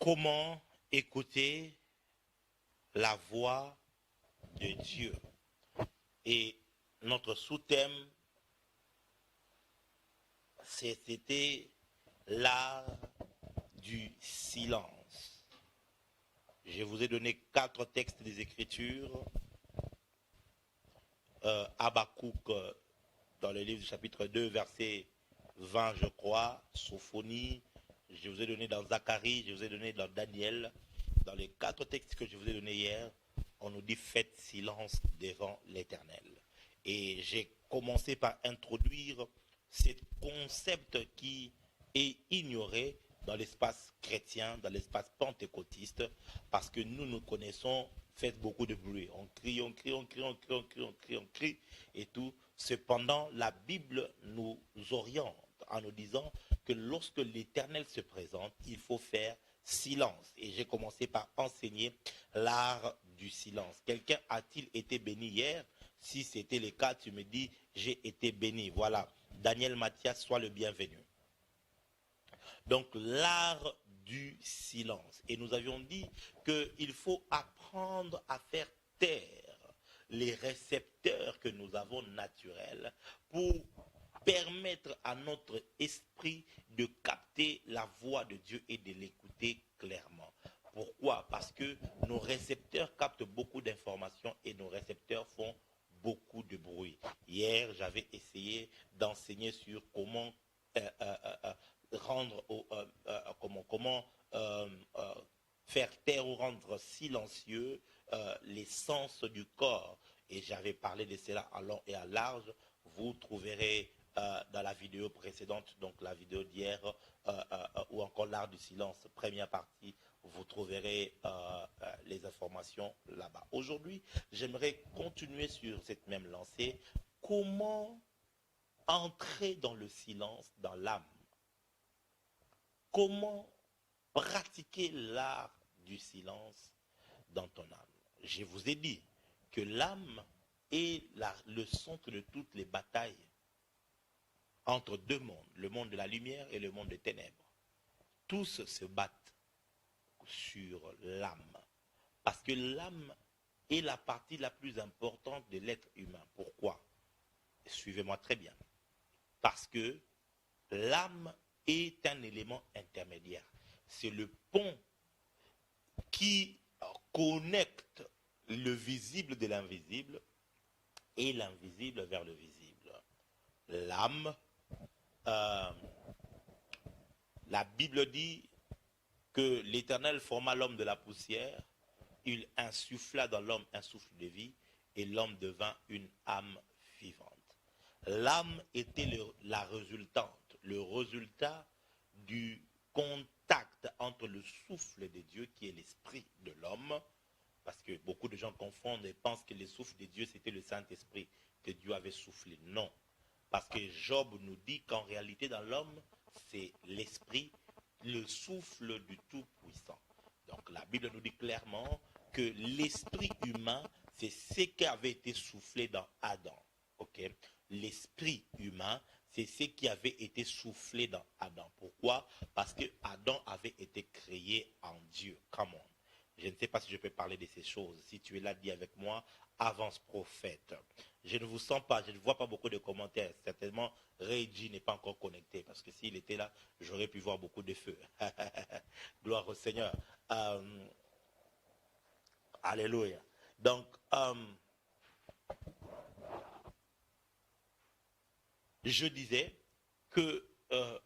Comment écouter la voix de Dieu? Et notre sous-thème, c'était l'art du silence. Je vous ai donné 4 textes des Écritures. Habakkuk, dans le livre du chapitre 2, verset 20, je crois. Sophonie, je vous ai donné dans Zacharie, je vous ai donné dans Daniel. Dans les 4 textes que je vous ai donnés hier, on nous dit « Faites silence devant l'Éternel ». Et j'ai commencé par introduire ce concept qui est ignoré dans l'espace chrétien, dans l'espace pentecôtiste, parce que nous connaissons, faites beaucoup de bruit. On crie, on crie, on crie, on crie, on crie, on crie, on crie, et tout. Cependant, la Bible nous oriente en nous disant que lorsque l'Éternel se présente, il faut faire silence. Et j'ai commencé par enseigner l'art du silence. Quelqu'un a-t-il été béni hier? Si c'était le cas, tu me dis, j'ai été béni. Voilà, Daniel Mathias, sois le bienvenu. Donc, l'art du silence. Et nous avions dit qu'il faut apprendre à faire taire les récepteurs que nous avons naturels pour permettre à notre esprit de capter la voix de Dieu et de l'écouter clairement. Pourquoi? Parce que nos récepteurs captent beaucoup d'informations et nos récepteurs font beaucoup de bruit. Hier, j'avais essayé d'enseigner sur comment faire taire ou rendre silencieux les sens du corps. Et j'avais parlé de cela à long et à large. Vous trouverez dans la vidéo précédente, donc la vidéo d'hier, ou encore l'art du silence, première partie, vous trouverez les informations là-bas. Aujourd'hui, j'aimerais continuer sur cette même lancée. Comment entrer dans le silence, dans l'âme? Comment pratiquer l'art du silence dans ton âme? Je vous ai dit que l'âme est le centre de toutes les batailles entre deux mondes, le monde de la lumière et le monde des ténèbres. Tous se battent sur l'âme, parce que l'âme est la partie la plus importante de l'être humain. Pourquoi? Suivez-moi très bien. Parce que l'âme est un élément intermédiaire. C'est le pont qui connecte le visible de l'invisible et l'invisible vers le visible. L'âme, la Bible dit que l'Éternel forma l'homme de la poussière, il insuffla dans l'homme un souffle de vie et l'homme devint une âme vivante. L'âme était la résultante, le résultat du contact entre le souffle de Dieu qui est l'esprit de l'homme, parce que beaucoup de gens confondent et pensent que le souffle de Dieu c'était le Saint-Esprit que Dieu avait soufflé. Non, parce que Job nous dit qu'en réalité dans l'homme c'est l'esprit, le souffle du Tout-Puissant. Donc la Bible nous dit clairement que l'esprit humain c'est ce qui avait été soufflé dans Adam. Ok? L'esprit humain, c'est ce qui avait été soufflé dans Adam. Pourquoi? Parce que Adam avait été créé en Dieu. Come on. Je ne sais pas si je peux parler de ces choses. Si tu es là, dis avec moi, avance prophète. Je ne vous sens pas, je ne vois pas beaucoup de commentaires. Certainement, Reggie n'est pas encore connecté, parce que s'il était là, j'aurais pu voir beaucoup de feux. Gloire au Seigneur. Alléluia. Donc, je disais que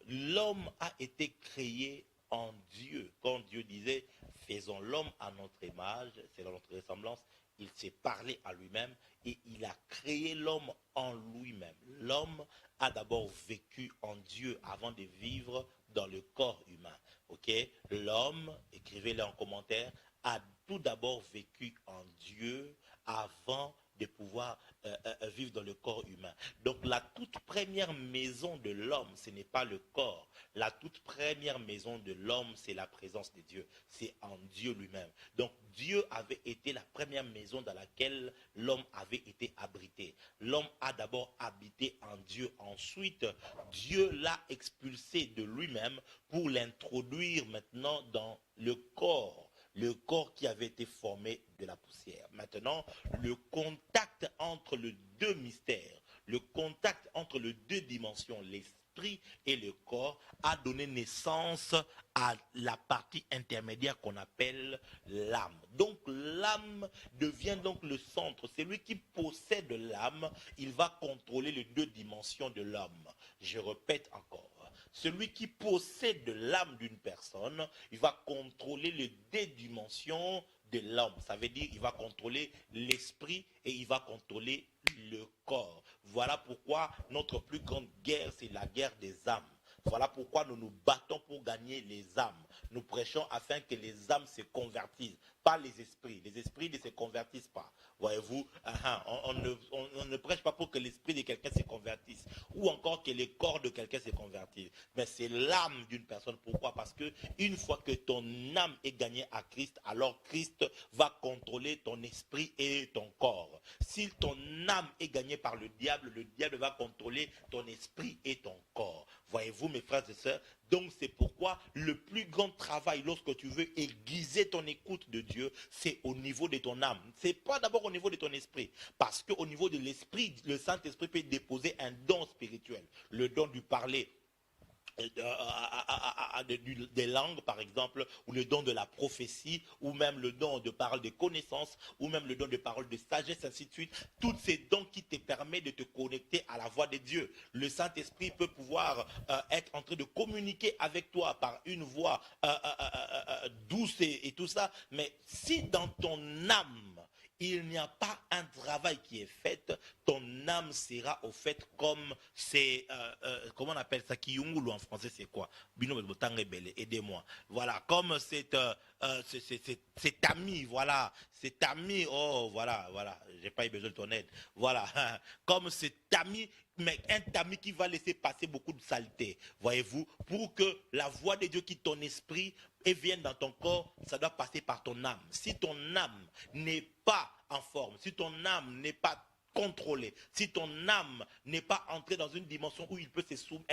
l'homme a été créé en Dieu. Quand Dieu disait, faisons l'homme à notre image, c'est dans notre ressemblance, il s'est parlé à lui-même et il a créé l'homme en lui-même. L'homme a d'abord vécu en Dieu avant de vivre dans le corps humain. Ok? L'homme, écrivez-le en commentaire, a tout d'abord vécu en Dieu avant de pouvoir vivre dans le corps humain. Donc la toute première maison de l'homme, ce n'est pas le corps. La toute première maison de l'homme, c'est la présence de Dieu. C'est en Dieu lui-même. Donc Dieu avait été la première maison dans laquelle l'homme avait été abrité. L'homme a d'abord habité en Dieu. Ensuite, Dieu l'a expulsé de lui-même pour l'introduire maintenant dans le corps qui avait été formé de la poussière. Maintenant, le contact entre les deux mystères, le contact entre les deux dimensions, l'esprit et le corps, a donné naissance à la partie intermédiaire qu'on appelle l'âme. Donc l'âme devient donc le centre. Celui qui possède l'âme, il va contrôler les deux dimensions de l'homme. Je répète encore. Celui qui possède l'âme d'une personne, il va contrôler les deux dimensions de l'homme. Ça veut dire qu'il va contrôler l'esprit et il va contrôler le corps. Voilà pourquoi notre plus grande guerre, c'est la guerre des âmes. Voilà pourquoi nous nous battons pour gagner les âmes. Nous prêchons afin que les âmes se convertissent, pas les esprits. Les esprits ne se convertissent pas. Voyez-vous, on ne prêche pas pour que l'esprit de quelqu'un se convertisse ou encore que le corps de quelqu'un se convertisse. Mais c'est l'âme d'une personne. Pourquoi? Parce que une fois que ton âme est gagnée à Christ, alors Christ va contrôler ton esprit et ton corps. Si ton âme est gagnée par le diable va contrôler ton esprit et ton corps. Voyez-vous, mes frères et sœurs, donc c'est pourquoi le plus grand travail lorsque tu veux aiguiser ton écoute de Dieu, c'est au niveau de ton âme. C'est pas d'abord au niveau de ton esprit. Parce qu'au niveau de l'esprit, le Saint-Esprit peut déposer un don spirituel. Le don du parler. Des langues par exemple, ou le don de la prophétie, ou même le don de parole de connaissance, ou même le don de parole de sagesse, ainsi de suite. Tous ces dons qui te permettent de te connecter à la voix de Dieu. Le Saint-Esprit peut pouvoir être en train de communiquer avec toi par une voix douce et tout ça, mais si dans ton âme il n'y a pas un travail qui est fait, ton âme sera au fait comme c'est, comment on appelle ça, Kiyungulu en français, c'est quoi? Aidez-moi. Voilà, comme cet ami, voilà, cet ami, oh, voilà, j'ai pas eu besoin de ton aide. Voilà, comme cet ami, mais un ami qui va laisser passer beaucoup de saleté, voyez-vous, pour que la voix de Dieu quitte ton esprit et vienne dans ton corps, ça doit passer par ton âme. Si ton âme n'est pas en forme, si ton âme n'est pas contrôlée, si ton âme n'est pas entrée dans une dimension où elle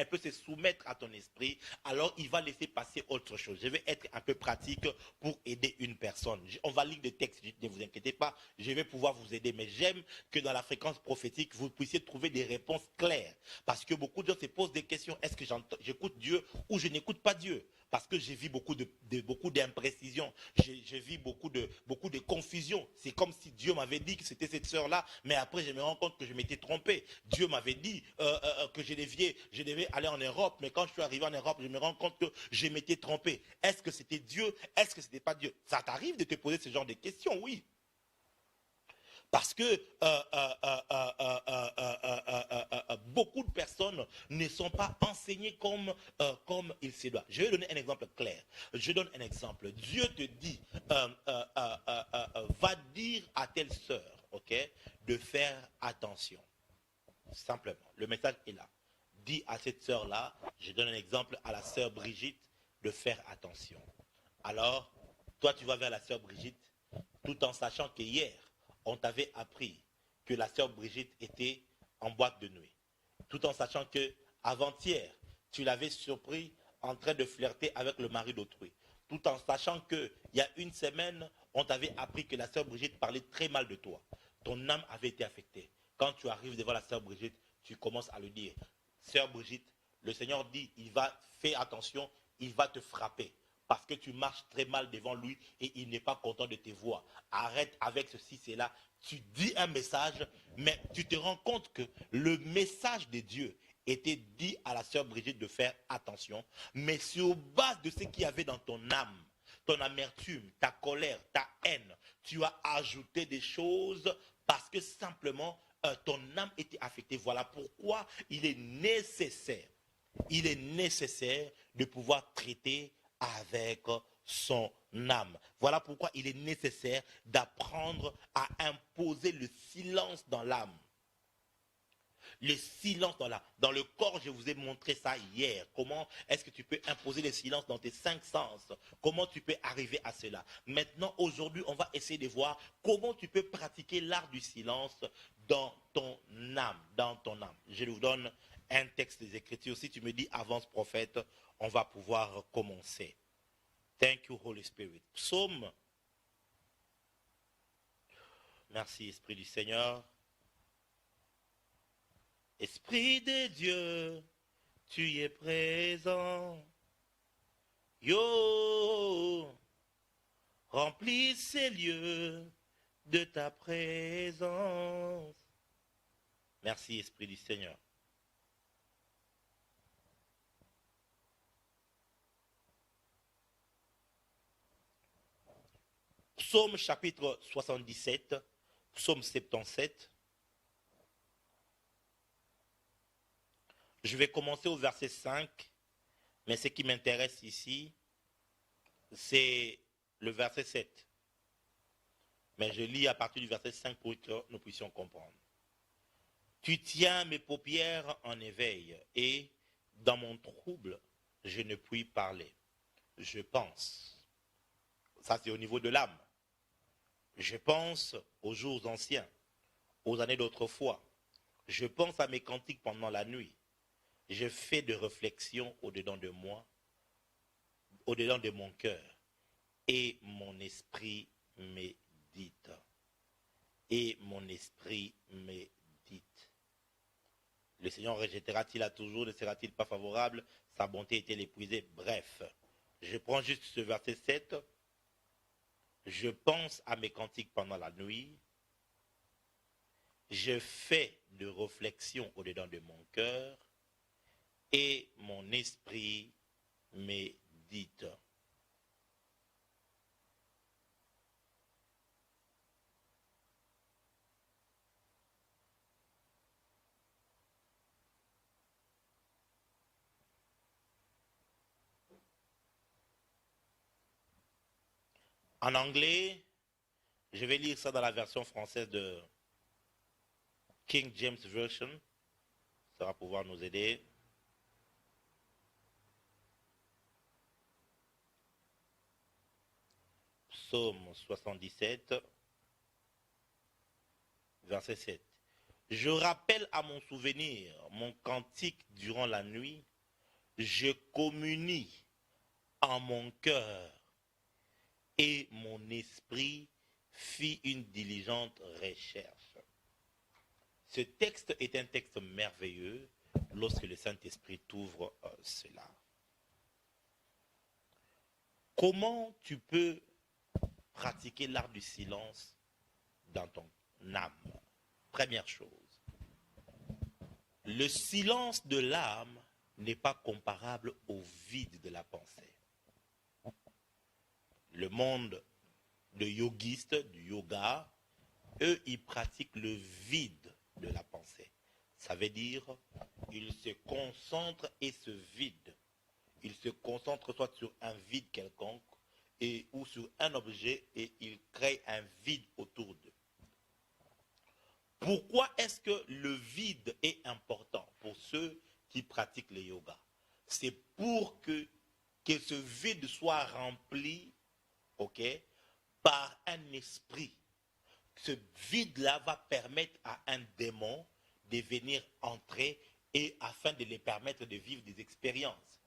peut se soumettre à ton esprit, alors il va laisser passer autre chose. Je vais être un peu pratique pour aider une personne. On va lire des textes, ne vous inquiétez pas, je vais pouvoir vous aider, mais j'aime que dans la fréquence prophétique, vous puissiez trouver des réponses claires. Parce que beaucoup de gens se posent des questions, est-ce que j'écoute Dieu ou je n'écoute pas Dieu? Parce que j'ai vu beaucoup d'imprécisions, j'ai vu beaucoup de confusion. C'est comme si Dieu m'avait dit que c'était cette sœur-là, mais après je me rends compte que je m'étais trompé. Dieu m'avait dit que je devais aller en Europe, mais quand je suis arrivé en Europe, je me rends compte que je m'étais trompé. Est-ce que c'était Dieu? Est-ce que c'était pas Dieu? Ça t'arrive de te poser ce genre de questions? Oui. Parce que beaucoup de personnes ne sont pas enseignées comme il se doit. Je vais donner un exemple clair. Je donne un exemple. Dieu te dit, va dire à telle sœur, ok, de faire attention. Simplement. Le message est là. Dis à cette sœur-là, je donne un exemple à la sœur Brigitte, de faire attention. Alors, toi tu vas vers la sœur Brigitte, tout en sachant que hier, on t'avait appris que la sœur Brigitte était en boîte de nuit. Tout en sachant que avant-hier, tu l'avais surpris en train de flirter avec le mari d'autrui. Tout en sachant qu'il y a une semaine, on t'avait appris que la sœur Brigitte parlait très mal de toi. Ton âme avait été affectée. Quand tu arrives devant la sœur Brigitte, tu commences à lui dire, sœur Brigitte, le Seigneur dit, il va faire attention, il va te frapper. Parce que tu marches très mal devant lui et il n'est pas content de tes voix. Arrête avec ceci, c'est là. Tu dis un message, mais tu te rends compte que le message de Dieu était dit à la sœur Brigitte de faire attention, mais sur base de ce qu'il y avait dans ton âme, ton amertume, ta colère, ta haine, tu as ajouté des choses parce que simplement ton âme était affectée. Voilà pourquoi il est nécessaire de pouvoir traiter avec son âme. Voilà pourquoi il est nécessaire d'apprendre à imposer le silence dans l'âme. Le silence dans le corps, je vous ai montré ça hier. Comment est-ce que tu peux imposer le silence dans tes 5 sens? Comment tu peux arriver à cela? Maintenant, aujourd'hui, on va essayer de voir comment tu peux pratiquer l'art du silence dans ton âme, Je vous donne un texte des Écritures. Si tu me dis avance prophète, on va pouvoir commencer. Thank you, Holy Spirit. Psaume. Merci, Esprit du Seigneur. Esprit de Dieu, tu y es présent. Yo, remplis ces lieux de ta présence. Merci, Esprit du Seigneur. Psaume chapitre 77, psaume 77. Je vais commencer au verset 5, mais ce qui m'intéresse ici, c'est le verset 7. Mais je lis à partir du verset 5 pour que nous puissions comprendre. Tu tiens mes paupières en éveil, et dans mon trouble, je ne puis parler. Je pense. Ça, c'est au niveau de l'âme. Je pense aux jours anciens, aux années d'autrefois. Je pense à mes cantiques pendant la nuit. Je fais des réflexions au-dedans de moi, au-dedans de mon cœur, et mon esprit médite. Et mon esprit médite. Le Seigneur rejettera-t-il à toujours, ne sera-t-il pas favorable? Sa bonté est-elle épuisée? Bref, je prends juste ce verset 7. Je pense à mes cantiques pendant la nuit. Je fais de réflexions au-dedans de mon cœur. Et mon esprit médite. En anglais, je vais lire ça dans la version française de King James Version. Ça va pouvoir nous aider. Psaume 77, verset 7. Je rappelle à mon souvenir mon cantique durant la nuit. Je communie en mon cœur et mon esprit fit une diligente recherche. Ce texte est un texte merveilleux lorsque le Saint-Esprit t'ouvre cela. Comment tu peux pratiquer l'art du silence dans ton âme? Première chose, le silence de l'âme n'est pas comparable au vide de la pensée. Le monde de yogistes, du yoga, eux, ils pratiquent le vide de la pensée. Ça veut dire, ils se concentrent et se vident. Ils se concentrent soit sur un vide quelconque ou sur un objet et ils créent un vide autour d'eux. Pourquoi est-ce que le vide est important pour ceux qui pratiquent le yoga? C'est pour que ce vide soit rempli, par un esprit. Ce vide-là va permettre à un démon de venir entrer et afin de les permettre de vivre des expériences.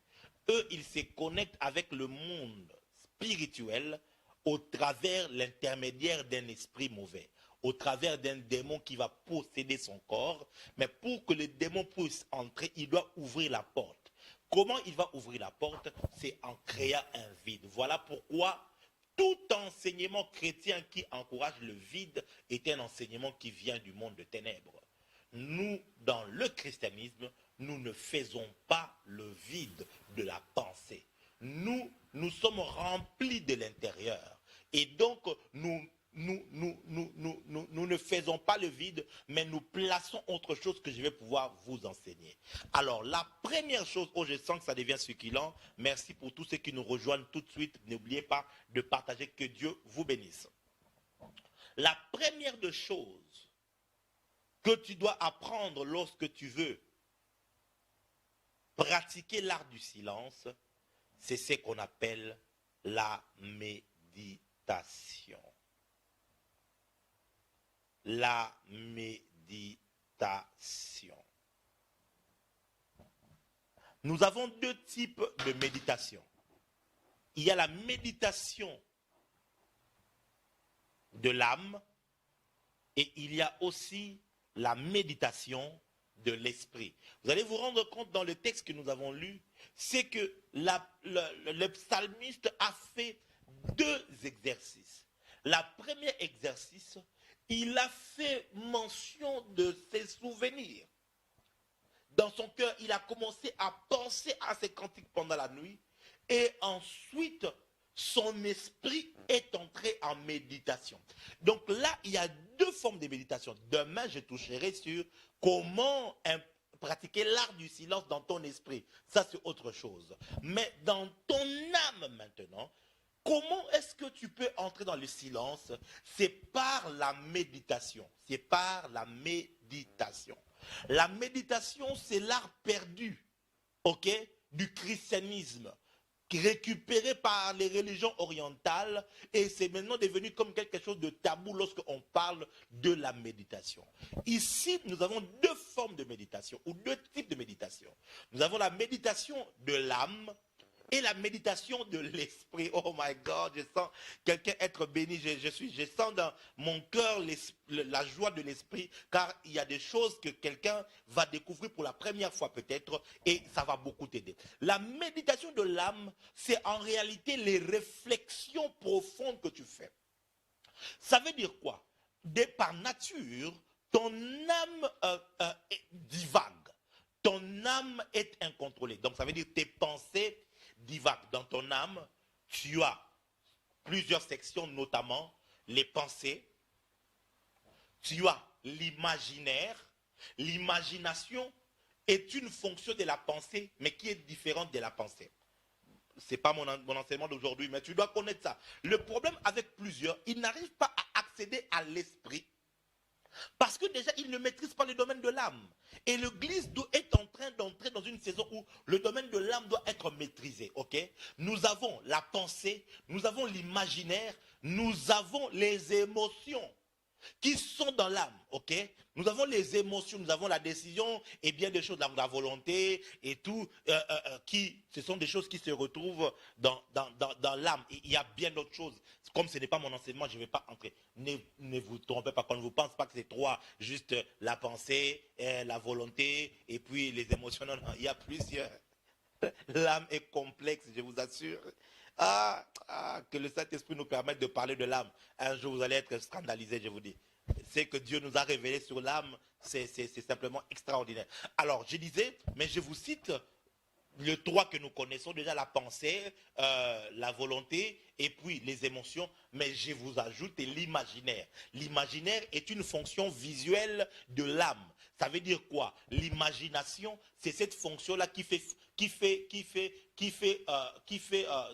Eux, ils se connectent avec le monde spirituel au travers l'intermédiaire d'un esprit mauvais, au travers d'un démon qui va posséder son corps. Mais pour que le démon puisse entrer, il doit ouvrir la porte. Comment il va ouvrir la porte? C'est en créant un vide. Voilà pourquoi tout enseignement chrétien qui encourage le vide est un enseignement qui vient du monde de ténèbres. Nous, dans le christianisme, nous ne faisons pas le vide de la pensée. Nous sommes remplis de l'intérieur. Et donc, nous nous ne faisons pas le vide, mais nous plaçons autre chose que je vais pouvoir vous enseigner. Alors, la première chose, je sens que ça devient succulent. Merci pour tous ceux qui nous rejoignent tout de suite. N'oubliez pas de partager. Que Dieu vous bénisse. La première des choses que tu dois apprendre lorsque tu veux pratiquer l'art du silence, c'est ce qu'on appelle la méditation. La méditation. Nous avons deux types de méditation. Il y a la méditation de l'âme et il y a aussi la méditation de l'esprit. Vous allez vous rendre compte dans le texte que nous avons lu, c'est que le psalmiste a fait deux exercices. Le premier exercice, il a fait mention de ses souvenirs. Dans son cœur, il a commencé à penser à ses cantiques pendant la nuit. Et ensuite, son esprit est entré en méditation. Donc là, il y a deux formes de méditation. Demain, je toucherai sur comment pratiquer l'art du silence dans ton esprit. Ça, c'est autre chose. Mais dans ton âme maintenant, comment est-ce que tu peux entrer dans le silence? C'est par la méditation. C'est par la méditation. La méditation, c'est l'art perdu, ok, du christianisme, récupéré par les religions orientales, et c'est maintenant devenu comme quelque chose de tabou lorsqu'on parle de la méditation. Ici, nous avons deux formes de méditation, ou deux types de méditation. Nous avons la méditation de l'âme et la méditation de l'esprit. Oh my God, je sens quelqu'un être béni. Je sens dans mon cœur la joie de l'esprit, car il y a des choses que quelqu'un va découvrir pour la première fois peut-être, et ça va beaucoup t'aider. La méditation de l'âme, c'est en réalité les réflexions profondes que tu fais. Ça veut dire quoi? Par nature, ton âme divague. Ton âme est incontrôlée. Donc ça veut dire tes pensées divague. Dans ton âme, tu as plusieurs sections, notamment les pensées. Tu as l'imaginaire. L'imagination est une fonction de la pensée, mais qui est différente de la pensée. Ce n'est pas mon enseignement d'aujourd'hui, mais tu dois connaître ça. Le problème avec plusieurs, ils n'arrivent pas à accéder à l'esprit, parce que déjà, ils ne maîtrisent pas le domaine de l'âme. Et l'Église est en train d'entrer dans une saison où le domaine de l'âme doit être maîtrisé. Ok? Nous avons la pensée, nous avons l'imaginaire, nous avons les émotions qui sont dans l'âme. Ok? Nous avons les émotions, nous avons la décision et bien des choses, la volonté et tout, ce sont des choses qui se retrouvent dans l'âme. Il y a bien d'autres choses. Comme ce n'est pas mon enseignement, je ne vais pas entrer. Ne vous trompez pas, quand je ne vous pense pas que c'est trois, juste la pensée, la volonté et puis les émotions. Non, non, il y a plusieurs. L'âme est complexe, je vous assure. Que le Saint-Esprit nous permette de parler de l'âme. Un jour, vous allez être scandalisés, je vous dis. Ce que Dieu nous a révélé sur l'âme, c'est simplement extraordinaire. Alors, je disais, mais je vous cite le trois que nous connaissons déjà, la pensée, la volonté et puis les émotions, mais je vous ajoute l'imaginaire. L'imaginaire est une fonction visuelle de l'âme. Ça veut dire quoi? L'imagination, c'est cette fonction-là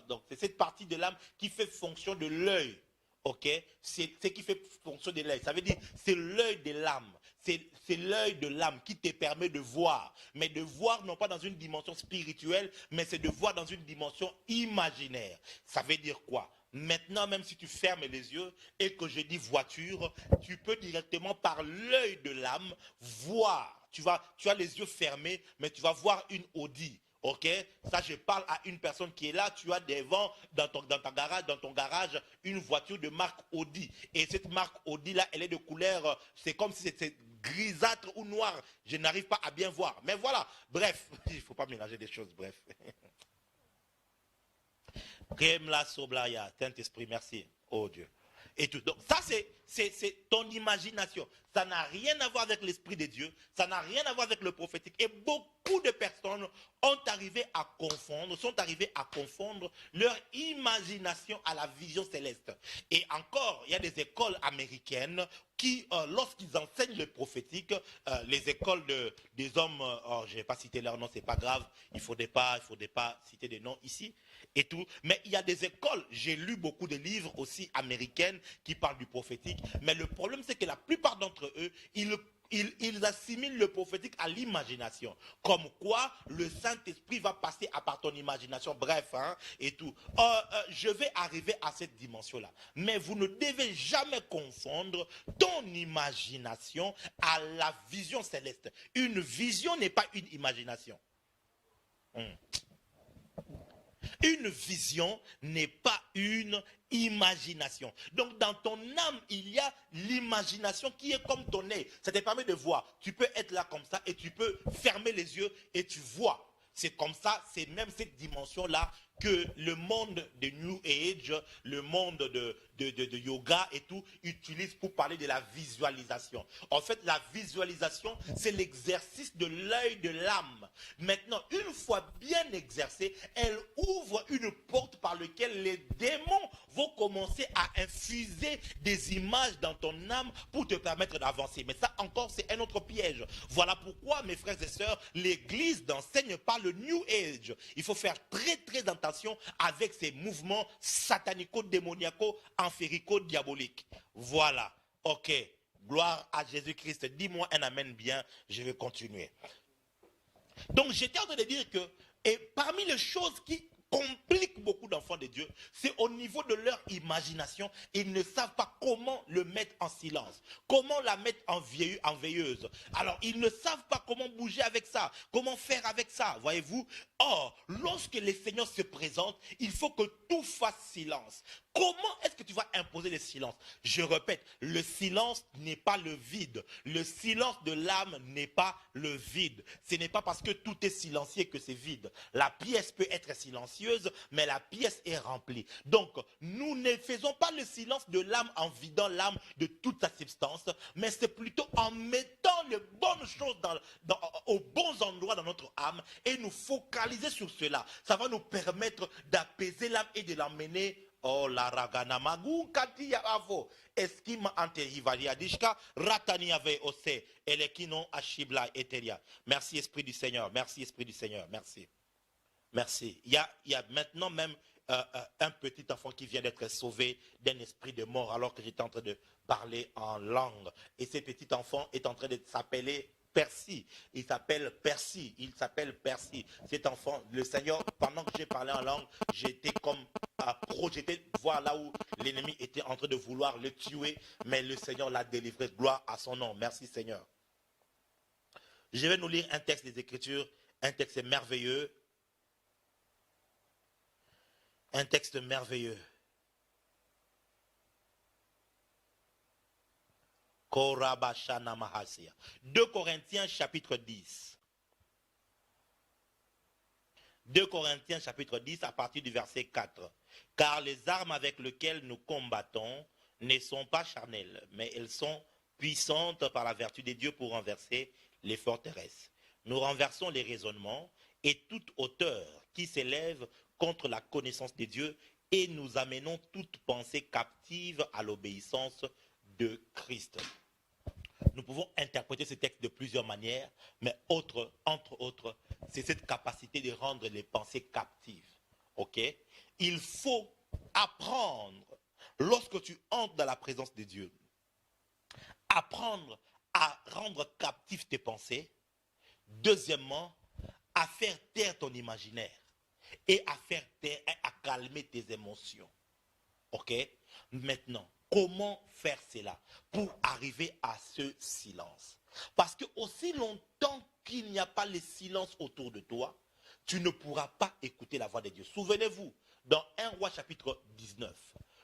donc c'est cette partie de l'âme qui fait fonction de l'œil. Ok? C'est ce qui fait fonction de l'œil. Ça veut dire c'est l'œil de l'âme. C'est l'œil de l'âme qui te permet de voir. Mais de voir non pas dans une dimension spirituelle, mais c'est de voir dans une dimension imaginaire. Ça veut dire quoi? Maintenant, même si tu fermes les yeux et que je dis voiture, tu peux directement par l'œil de l'âme voir. Tu as les yeux fermés, mais tu vas voir une Audi. Ok, ça je parle à une personne qui est là. Tu as devant dans ton garage une voiture de marque Audi. Et cette marque Audi là, elle est de couleur, c'est comme si c'était grisâtre ou noir. Je n'arrive pas à bien voir. Mais voilà, bref, il ne faut pas mélanger des choses, bref. Kremla Soblaya, Saint-Esprit, merci. Oh Dieu. Et tout. Donc ça c'est ton imagination. Ça n'a rien à voir avec l'Esprit de Dieu. Ça n'a rien à voir avec le prophétique. Et beaucoup de personnes ont sont arrivés à confondre leur imagination à la vision céleste. Et encore, il y a des écoles américaines qui, lorsqu'ils enseignent le prophétique, les écoles des hommes, je ne vais pas citer leur nom, c'est pas grave, il faudrait pas citer des noms ici et tout, mais il y a des écoles, j'ai lu beaucoup de livres aussi américaines qui parlent du prophétique, mais le problème c'est que la plupart d'entre eux, ils assimilent le prophétique à l'imagination. Comme quoi, le Saint-Esprit va passer à part ton imagination. Bref, et tout. Je vais arriver à cette dimension-là. Mais vous ne devez jamais confondre ton imagination à la vision céleste. Une vision n'est pas une imagination. Une vision n'est pas une imagination. Donc dans ton âme, il y a l'imagination qui est comme ton nez. Ça te permet de voir. Tu peux être là comme ça et tu peux fermer les yeux et tu vois. C'est comme ça, c'est même cette dimension-là que le monde de New Age, le monde de yoga et tout, utilise pour parler de la visualisation. En fait, la visualisation, c'est l'exercice de l'œil de l'âme. Maintenant, une fois bien exercée, elle ouvre une porte par laquelle les démons vont commencer à infuser des images dans ton âme pour te permettre d'avancer. Mais ça encore, c'est un autre piège. Voilà pourquoi, mes frères et sœurs, l'Église n'enseigne pas le New Age. Il faut faire très très attention avec ces mouvements satanico-démoniaco, enférico-diaboliques. Voilà. Ok. Gloire à Jésus-Christ. Dis-moi un amen bien. Je vais continuer. Donc j'étais en train de dire que, et parmi les choses qui compliquent beaucoup d'enfants de Dieu, c'est au niveau de leur imagination. Ils ne savent pas comment le mettre en silence, comment la mettre en veilleuse. Alors, ils ne savent pas comment bouger avec ça, comment faire avec ça, voyez-vous. Or, lorsque les seigneurs se présentent, il faut que tout fasse silence. Comment est-ce que tu vas imposer le silence? Je répète, le silence n'est pas le vide. Le silence de l'âme n'est pas le vide. Ce n'est pas parce que tout est silencieux que c'est vide. La pièce peut être silencieuse, mais la pièce est remplie. Donc, nous ne faisons pas le silence de l'âme en vidant l'âme de toute sa substance, mais c'est plutôt en mettant les bonnes choses aux bons endroits dans notre âme et nous focaliser sur cela. Ça va nous permettre d'apaiser l'âme et de l'emmener. Oh la ragana magu katia avo eskima ante hivalia dishka ratani ave ose elekino ashibla eteria. Merci Esprit du Seigneur, merci Esprit du Seigneur, merci. Merci. Il y a maintenant même un petit enfant qui vient d'être sauvé d'un esprit de mort alors que j'étais en train de parler en langue. Et ce petit enfant est en train de s'appeler Percy. Il s'appelle Percy. Cet enfant, le Seigneur, pendant que j'ai parlé en langue, j'étais comme à projeter, voir là où l'ennemi était en train de vouloir le tuer, mais le Seigneur l'a délivré. Gloire à son nom. Merci Seigneur. Je vais nous lire un texte des Écritures, un texte merveilleux. Un texte merveilleux. 2 Corinthiens chapitre 10. 2 Corinthiens chapitre 10 à partir du verset 4. Car les armes avec lesquelles nous combattons ne sont pas charnelles, mais elles sont puissantes par la vertu de Dieu pour renverser les forteresses. Nous renversons les raisonnements et toute hauteur qui s'élève contre la connaissance de Dieu et nous amenons toute pensée captive à l'obéissance de Christ. Nous pouvons interpréter ce texte de plusieurs manières, mais entre autres, c'est cette capacité de rendre les pensées captives. Ok? Il faut apprendre, lorsque tu entres dans la présence de Dieu, apprendre à rendre captives tes pensées. Deuxièmement, à faire taire ton imaginaire et à faire taire, à calmer tes émotions. Ok? Maintenant, comment faire cela pour arriver à ce silence? Parce que aussi longtemps qu'il n'y a pas le silence autour de toi, tu ne pourras pas écouter la voix de Dieu. Souvenez-vous, dans 1 Roi chapitre 19,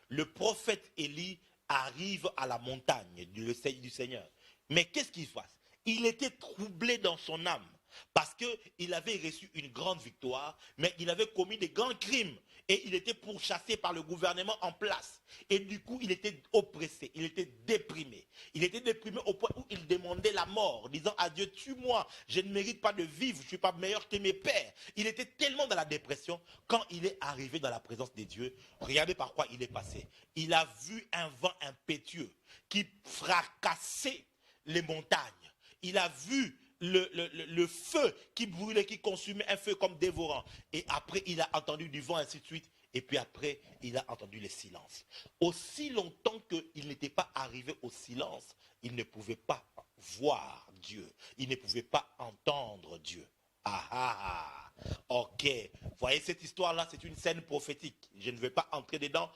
le prophète Élie arrive à la montagne du Seigneur. Mais qu'est-ce qu'il fasse? Il était troublé dans son âme. Parce qu'il avait reçu une grande victoire, mais il avait commis des grands crimes. Et il était pourchassé par le gouvernement en place. Et du coup, il était oppressé, il était déprimé. Il était déprimé au point où il demandait la mort, disant à Dieu, tue-moi, je ne mérite pas de vivre, je ne suis pas meilleur que mes pères. Il était tellement dans la dépression, quand il est arrivé dans la présence de Dieu, regardez par quoi il est passé. Il a vu un vent impétueux qui fracassait les montagnes. Il a vu le feu qui brûlait, qui consumait, un feu comme dévorant. Et après, il a entendu du vent, ainsi de suite. Et puis après, il a entendu le silence. Aussi longtemps qu'il n'était pas arrivé au silence, il ne pouvait pas voir Dieu. Il ne pouvait pas entendre Dieu. Ah ah, ok. Vous voyez, cette histoire-là, c'est une scène prophétique. Je ne vais pas entrer dedans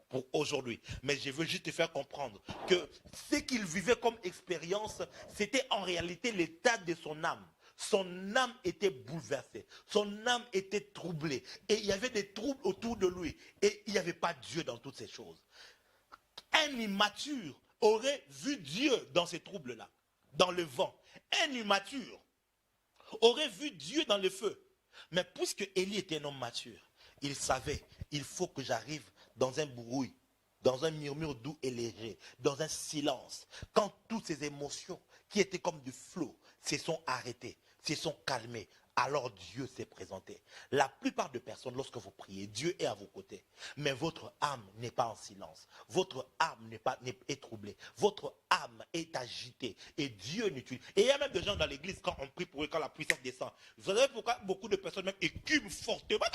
pour aujourd'hui. Mais je veux juste te faire comprendre que ce qu'il vivait comme expérience, c'était en réalité l'état de son âme. Son âme était bouleversée. Son âme était troublée. Et il y avait des troubles autour de lui. Et il n'y avait pas Dieu dans toutes ces choses. Un immature aurait vu Dieu dans ces troubles-là, dans le vent. Un immature aurait vu Dieu dans le feu. Mais puisque Élie était un homme mature, il savait, il faut que j'arrive dans un bruit, dans un murmure doux et léger, dans un silence, quand toutes ces émotions qui étaient comme du flot se sont arrêtées, se sont calmées, alors Dieu s'est présenté. La plupart des personnes, lorsque vous priez, Dieu est à vos côtés, mais votre âme n'est pas en silence, votre âme est troublée, votre âme est agitée, et Dieu n'utilise. Et il y a même des gens dans l'église, quand on prie pour eux, quand la puissance descend, vous savez pourquoi beaucoup de personnes même écument fortement,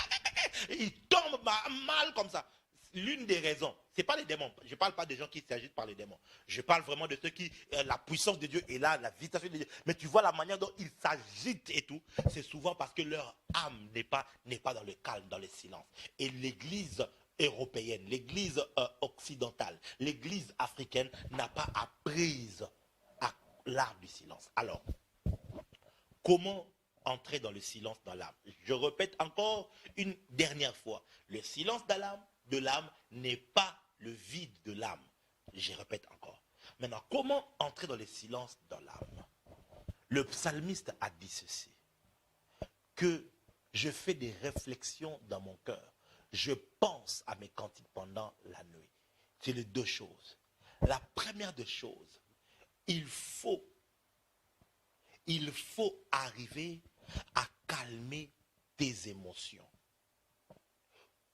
et ils tombent mal comme ça. L'une des raisons, ce n'est pas les démons. Je ne parle pas des gens qui s'agitent par les démons. Je parle vraiment de ceux qui, la puissance de Dieu est là, la visitation de Dieu. Mais tu vois la manière dont ils s'agitent et tout, c'est souvent parce que leur âme n'est pas dans le calme, dans le silence. Et l'église européenne, l'église occidentale, l'église africaine n'a pas apprise à l'art du silence. Alors, comment entrer dans le silence dans l'âme? Je répète encore une dernière fois, le silence de l'âme n'est pas le vide de l'âme. Je répète encore. Maintenant, comment entrer dans le silence dans l'âme? Le psalmiste a dit ceci, que je fais des réflexions dans mon cœur. Je pense à mes cantiques pendant la nuit. C'est les deux choses. La première des choses, il faut arriver à calmer tes émotions.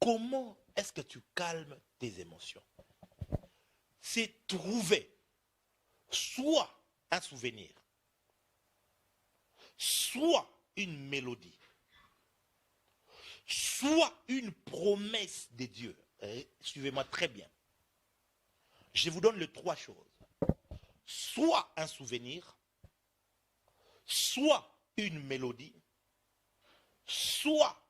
Comment est-ce que tu calmes tes émotions? C'est trouver soit un souvenir, soit une mélodie, soit une promesse de Dieu. Suivez-moi très bien. Je vous donne les trois choses. Soit un souvenir, soit une mélodie, soit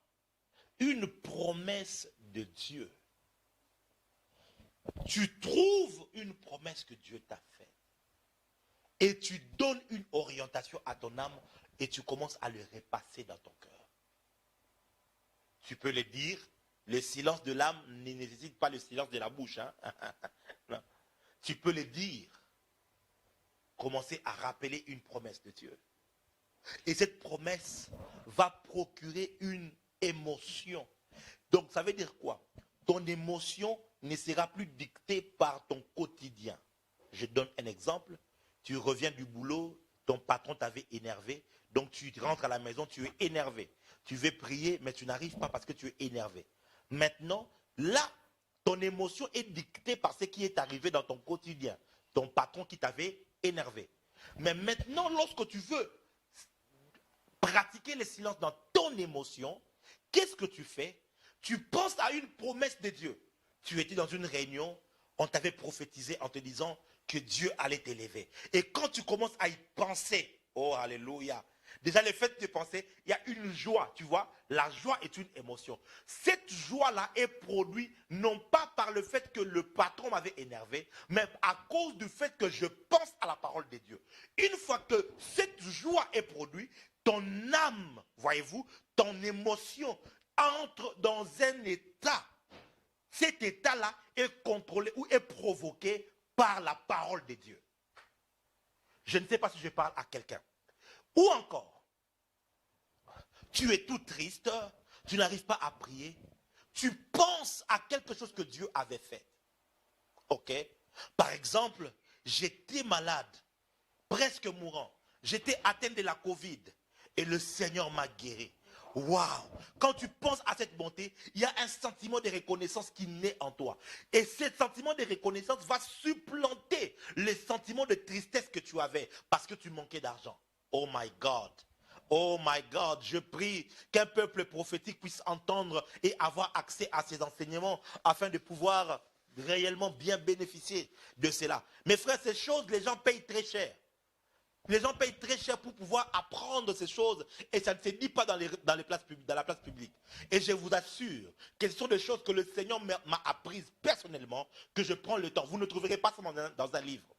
une promesse de Dieu. Tu trouves une promesse que Dieu t'a faite et tu donnes une orientation à ton âme et tu commences à le repasser dans ton cœur. Tu peux le dire, le silence de l'âme ne nécessite pas le silence de la bouche. Hein? Non. Tu peux le dire, commencer à rappeler une promesse de Dieu. Et cette promesse va procurer une émotion. Donc ça veut dire quoi? Ton émotion ne sera plus dictée par ton quotidien. Je donne un exemple. Tu reviens du boulot, ton patron t'avait énervé, donc tu rentres à la maison, tu es énervé. Tu veux prier, mais tu n'arrives pas parce que tu es énervé. Maintenant, là, ton émotion est dictée par ce qui est arrivé dans ton quotidien. Ton patron qui t'avait énervé. Mais maintenant, lorsque tu veux pratiquer le silence dans ton émotion, qu'est-ce que tu fais? Tu penses à une promesse de Dieu. Tu étais dans une réunion, on t'avait prophétisé en te disant que Dieu allait t'élever. Et quand tu commences à y penser, oh alléluia, déjà le fait de penser, il y a une joie, tu vois. La joie est une émotion. Cette joie-là est produite non pas par le fait que le patron m'avait énervé, mais à cause du fait que je pense à la parole de Dieu. Une fois que cette joie est produite, ton âme, voyez-vous, ton émotion entre dans un état. Cet état-là est contrôlé ou est provoqué par la parole de Dieu. Je ne sais pas si je parle à quelqu'un. Ou encore, Tu es tout triste, tu n'arrives pas à prier, tu penses à quelque chose que Dieu avait fait. Ok? Par exemple, j'étais malade, presque mourant. J'étais atteint de la Covid et le Seigneur m'a guéri. Waouh! Quand tu penses à cette bonté, il y a un sentiment de reconnaissance qui naît en toi. Et ce sentiment de reconnaissance va supplanter les sentiments de tristesse que tu avais parce que tu manquais d'argent. Oh my God! Oh my God, je prie qu'un peuple prophétique puisse entendre et avoir accès à ces enseignements afin de pouvoir réellement bien bénéficier de cela. Mes frères, ces choses, les gens payent très cher. Les gens payent très cher pour pouvoir apprendre ces choses et ça ne se dit pas dans la place publique. Et je vous assure que ce sont des choses que le Seigneur m'a apprises personnellement, que je prends le temps. Vous ne trouverez pas ça dans un livre.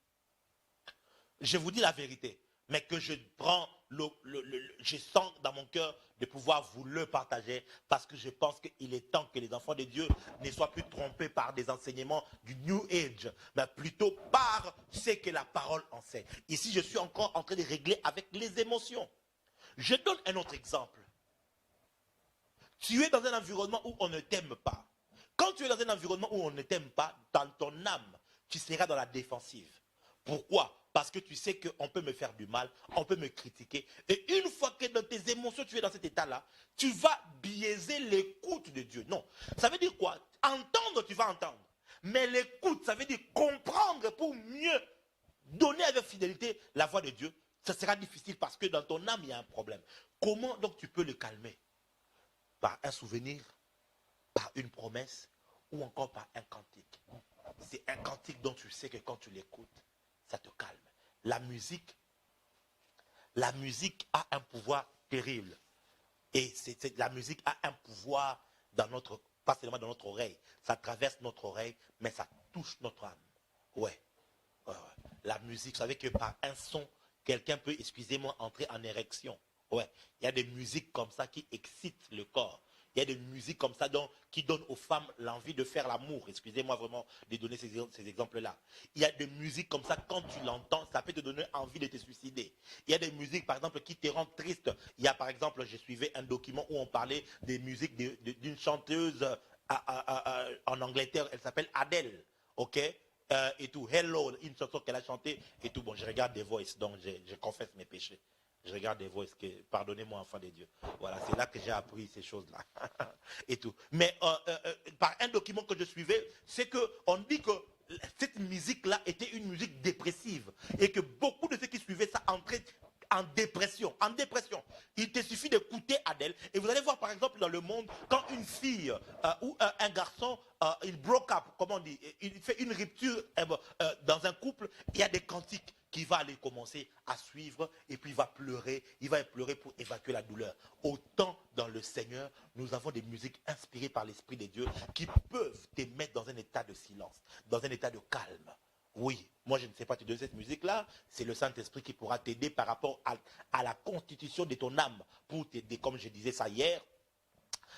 Je vous dis la vérité, mais que je prends, je sens dans mon cœur de pouvoir vous le partager parce que je pense qu'il est temps que les enfants de Dieu ne soient plus trompés par des enseignements du New Age, mais plutôt par ce que la parole enseigne. Ici, je suis encore en train de régler avec les émotions. Je donne un autre exemple. Tu es dans un environnement où on ne t'aime pas. Quand tu es dans un environnement où on ne t'aime pas, dans ton âme, tu seras dans la défensive. Pourquoi? Parce que tu sais qu'on peut me faire du mal, on peut me critiquer. Et une fois que dans tes émotions, tu es dans cet état-là, tu vas biaiser l'écoute de Dieu. Non. Ça veut dire quoi? Entendre, tu vas entendre. Mais l'écoute, ça veut dire comprendre pour mieux donner avec fidélité la voix de Dieu. Ça sera difficile parce que dans ton âme, il y a un problème. Comment donc tu peux le calmer? Par un souvenir, par une promesse ou encore par un cantique. C'est un cantique dont tu sais que quand tu l'écoutes, ça te calme. La musique a un pouvoir terrible. Et la musique a un pouvoir dans notre, pas seulement dans notre oreille. Ça traverse notre oreille, mais ça touche notre âme. Ouais. La musique, vous savez que par un son, quelqu'un peut, excusez-moi, entrer en érection. Ouais. Il y a des musiques comme ça qui excitent le corps. Il y a des musiques comme ça qui donnent aux femmes l'envie de faire l'amour. Excusez-moi vraiment de donner ces exemples-là. Il y a des musiques comme ça, quand tu l'entends, ça peut te donner envie de te suicider. Il y a des musiques, par exemple, qui te rendent triste. Il y a, par exemple, je suivais un document où on parlait des musiques d'une chanteuse en Angleterre. Elle s'appelle Adele. OK? Et tout. Hello, une chanson qu'elle a chantée. Et tout. Bon, je regarde des Voice, donc je confesse mes péchés. Je regarde des Voice, pardonnez-moi, enfant de Dieu. Voilà, c'est là que j'ai appris ces choses-là. Et tout. Mais par un document que je suivais, c'est qu'on dit que cette musique-là était une musique dépressive. Et que beaucoup de ceux qui suivaient ça entraient en dépression. En dépression. Il te suffit d'écouter Adèle. Et vous allez voir, par exemple, dans le monde, quand une fille ou un garçon, il broke up, comment on dit, il fait une rupture dans un couple, il y a des cantiques qui va aller commencer à suivre et puis il va pleurer pour évacuer la douleur. Autant dans le Seigneur, nous avons des musiques inspirées par l'Esprit de Dieu qui peuvent te mettre dans un état de silence, dans un état de calme. Oui, moi je ne sais pas te donner cette musique-là, c'est le Saint-Esprit qui pourra t'aider par rapport à la constitution de ton âme, pour t'aider, comme je disais ça hier.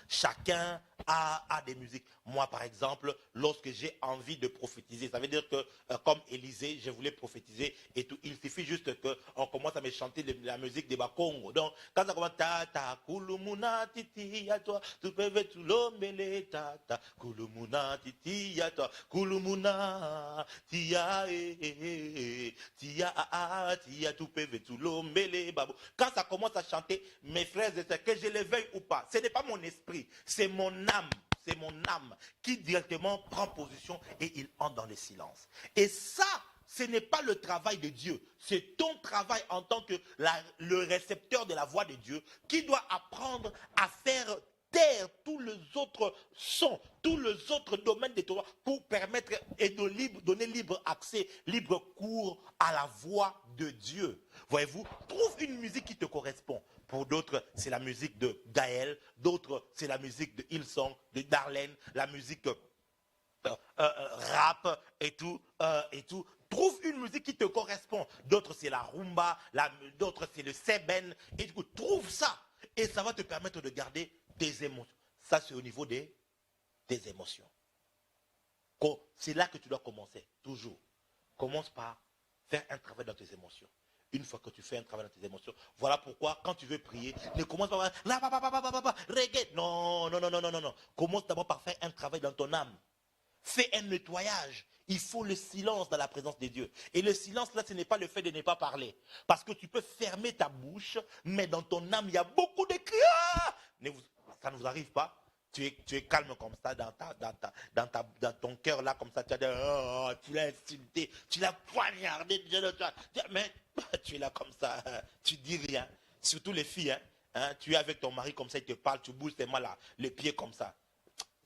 Chacun a des musiques. Moi, par exemple, lorsque j'ai envie de prophétiser, ça veut dire que, comme Élisée, je voulais prophétiser et tout. Il suffit juste qu'on commence à me chanter la musique des Bakongo. Donc, quand ça commence, ta kulumuna titi ya toi, tu peux tout l'omele ta kulumuna titi ya toi, kulumuna tia tia tu peux tout l'omele babo. Quand ça commence à chanter, mes frères et sœurs, que je les veuille ou pas, ce n'est pas mon esprit, c'est mon âme. C'est mon âme qui directement prend position et il entre dans le silence. Et ça, ce n'est pas le travail de Dieu. C'est ton travail en tant que le récepteur de la voix de Dieu qui doit apprendre à faire taire tous les autres sons, tous les autres domaines de toi pour permettre et donner libre accès, libre cours à la voix de Dieu. Voyez-vous, trouve une musique qui te correspond. Pour d'autres, c'est la musique de Gaël. D'autres, c'est la musique de Hillsong, de Darlene, la musique rap et tout. Trouve une musique qui te correspond. D'autres, c'est la rumba. D'autres, c'est le seben. Et du coup, trouve ça. Et ça va te permettre de garder tes émotions. Ça, c'est au niveau des émotions. C'est là que tu dois commencer, toujours. Commence par faire un travail dans tes émotions. une fois que tu fais un travail dans tes émotions. Voilà pourquoi, quand tu veux prier, ne commence pas par reggae. Non, non, non, non, non, non, non. Commence d'abord par faire un travail dans ton âme. Fais un nettoyage. Il faut le silence dans la présence de Dieu. Et le silence, là, ce n'est pas le fait de ne pas parler. Parce que tu peux fermer ta bouche, mais dans ton âme, il y a beaucoup de cris. Ça ne vous arrive pas? Tu es calme comme ça dans ton cœur, là, comme ça. Tu l'as insulté, tu l'as poignardé. Mais tu es là comme ça, tu dis rien. Surtout les filles, hein, tu es avec ton mari comme ça, il te parle, tu bouges tes mains là, les pieds comme ça.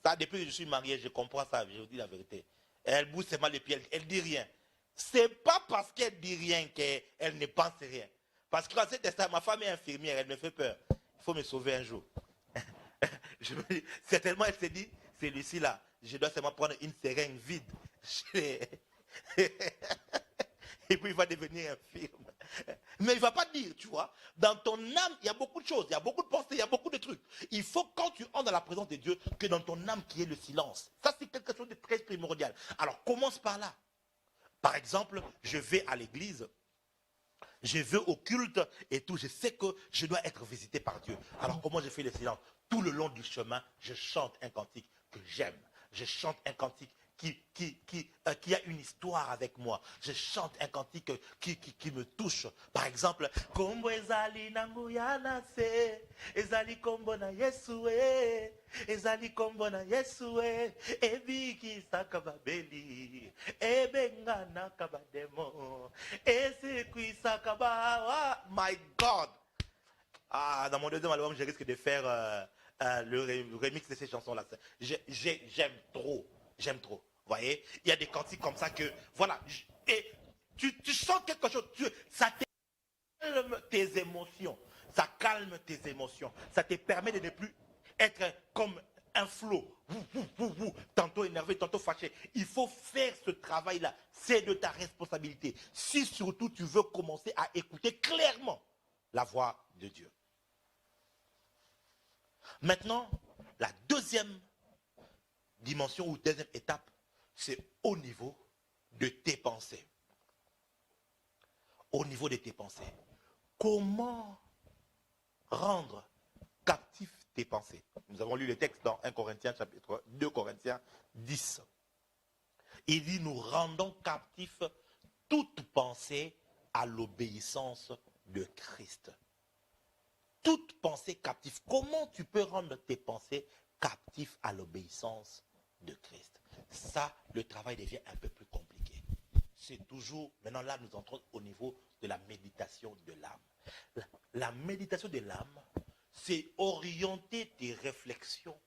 Ça, depuis que je suis marié, je comprends ça, je vous dis la vérité. Elle bouge ses mains les pieds, elle dit rien. C'est pas parce qu'elle dit rien qu'elle ne pense rien. Parce que quand c'est ça, ma femme est infirmière, elle me fait peur. Il faut me sauver un jour. Je me dis, certainement, elle s'est dit, celui-ci là, je dois seulement prendre une seringue vide. Et puis il va devenir infirme. Mais il ne va pas dire, tu vois, dans ton âme, il y a beaucoup de choses, il y a beaucoup de pensées, il y a beaucoup de trucs. Il faut, quand tu entres dans la présence de Dieu, que dans ton âme qu'il y ait le silence. Ça, c'est quelque chose de très primordial. Alors, commence par là. Par exemple, je vais à l'église, je vais au culte et tout, je sais que je dois être visité par Dieu. Alors, comment je fais le silence? Tout le long du chemin, je chante un cantique que j'aime. Je chante un cantique qui a une histoire avec moi. Je chante un cantique qui me touche. Par exemple, Kombo ezali nangu yanase, ezali kombo na Yesue, ezali kombo na Yesue, ebiki sakababeli, ebengana kabademo, esekui sakabawa. My God! Ah, dans mon deuxième album, je risque de faire le remix de ces chansons-là. J'aime trop. J'aime trop. Vous voyez, il y a des cantiques comme ça que, voilà, et tu sens quelque chose, ça calme tes émotions, ça calme tes émotions, ça te permet de ne plus être comme un flot, tantôt énervé, tantôt fâché. Il faut faire ce travail-là, c'est de ta responsabilité. Si surtout tu veux commencer à écouter clairement la voix de Dieu. Maintenant, la deuxième dimension ou deuxième étape, c'est au niveau de tes pensées. Au niveau de tes pensées. Comment rendre captifs tes pensées? Nous avons lu le texte dans 1 Corinthiens chapitre 2 Corinthiens 10. Il dit, nous rendons captifs toute pensée à l'obéissance de Christ. Toute pensée captive. Comment tu peux rendre tes pensées captives à l'obéissance de Christ? Ça, le travail devient un peu plus compliqué. C'est toujours, maintenant là, nous entrons au niveau de la méditation de l'âme. La méditation de l'âme, c'est orienter tes réflexions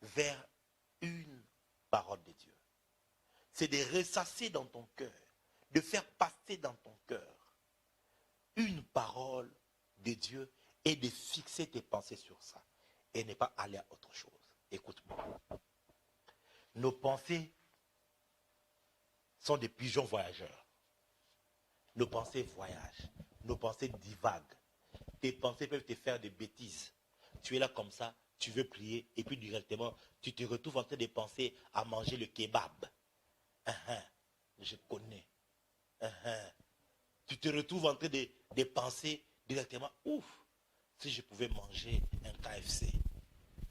vers une parole de Dieu. C'est de ressasser dans ton cœur, de faire passer dans ton cœur une parole de Dieu et de fixer tes pensées sur ça et ne pas aller à autre chose. Écoute-moi. Nos pensées sont des pigeons voyageurs. Nos pensées voyagent. Nos pensées divaguent. Tes pensées peuvent te faire des bêtises. Tu es là comme ça, tu veux prier, et puis directement, tu te retrouves en train de penser à manger le kebab. Je connais. Tu te retrouves en train de penser directement, ouf, si je pouvais manger un KFC.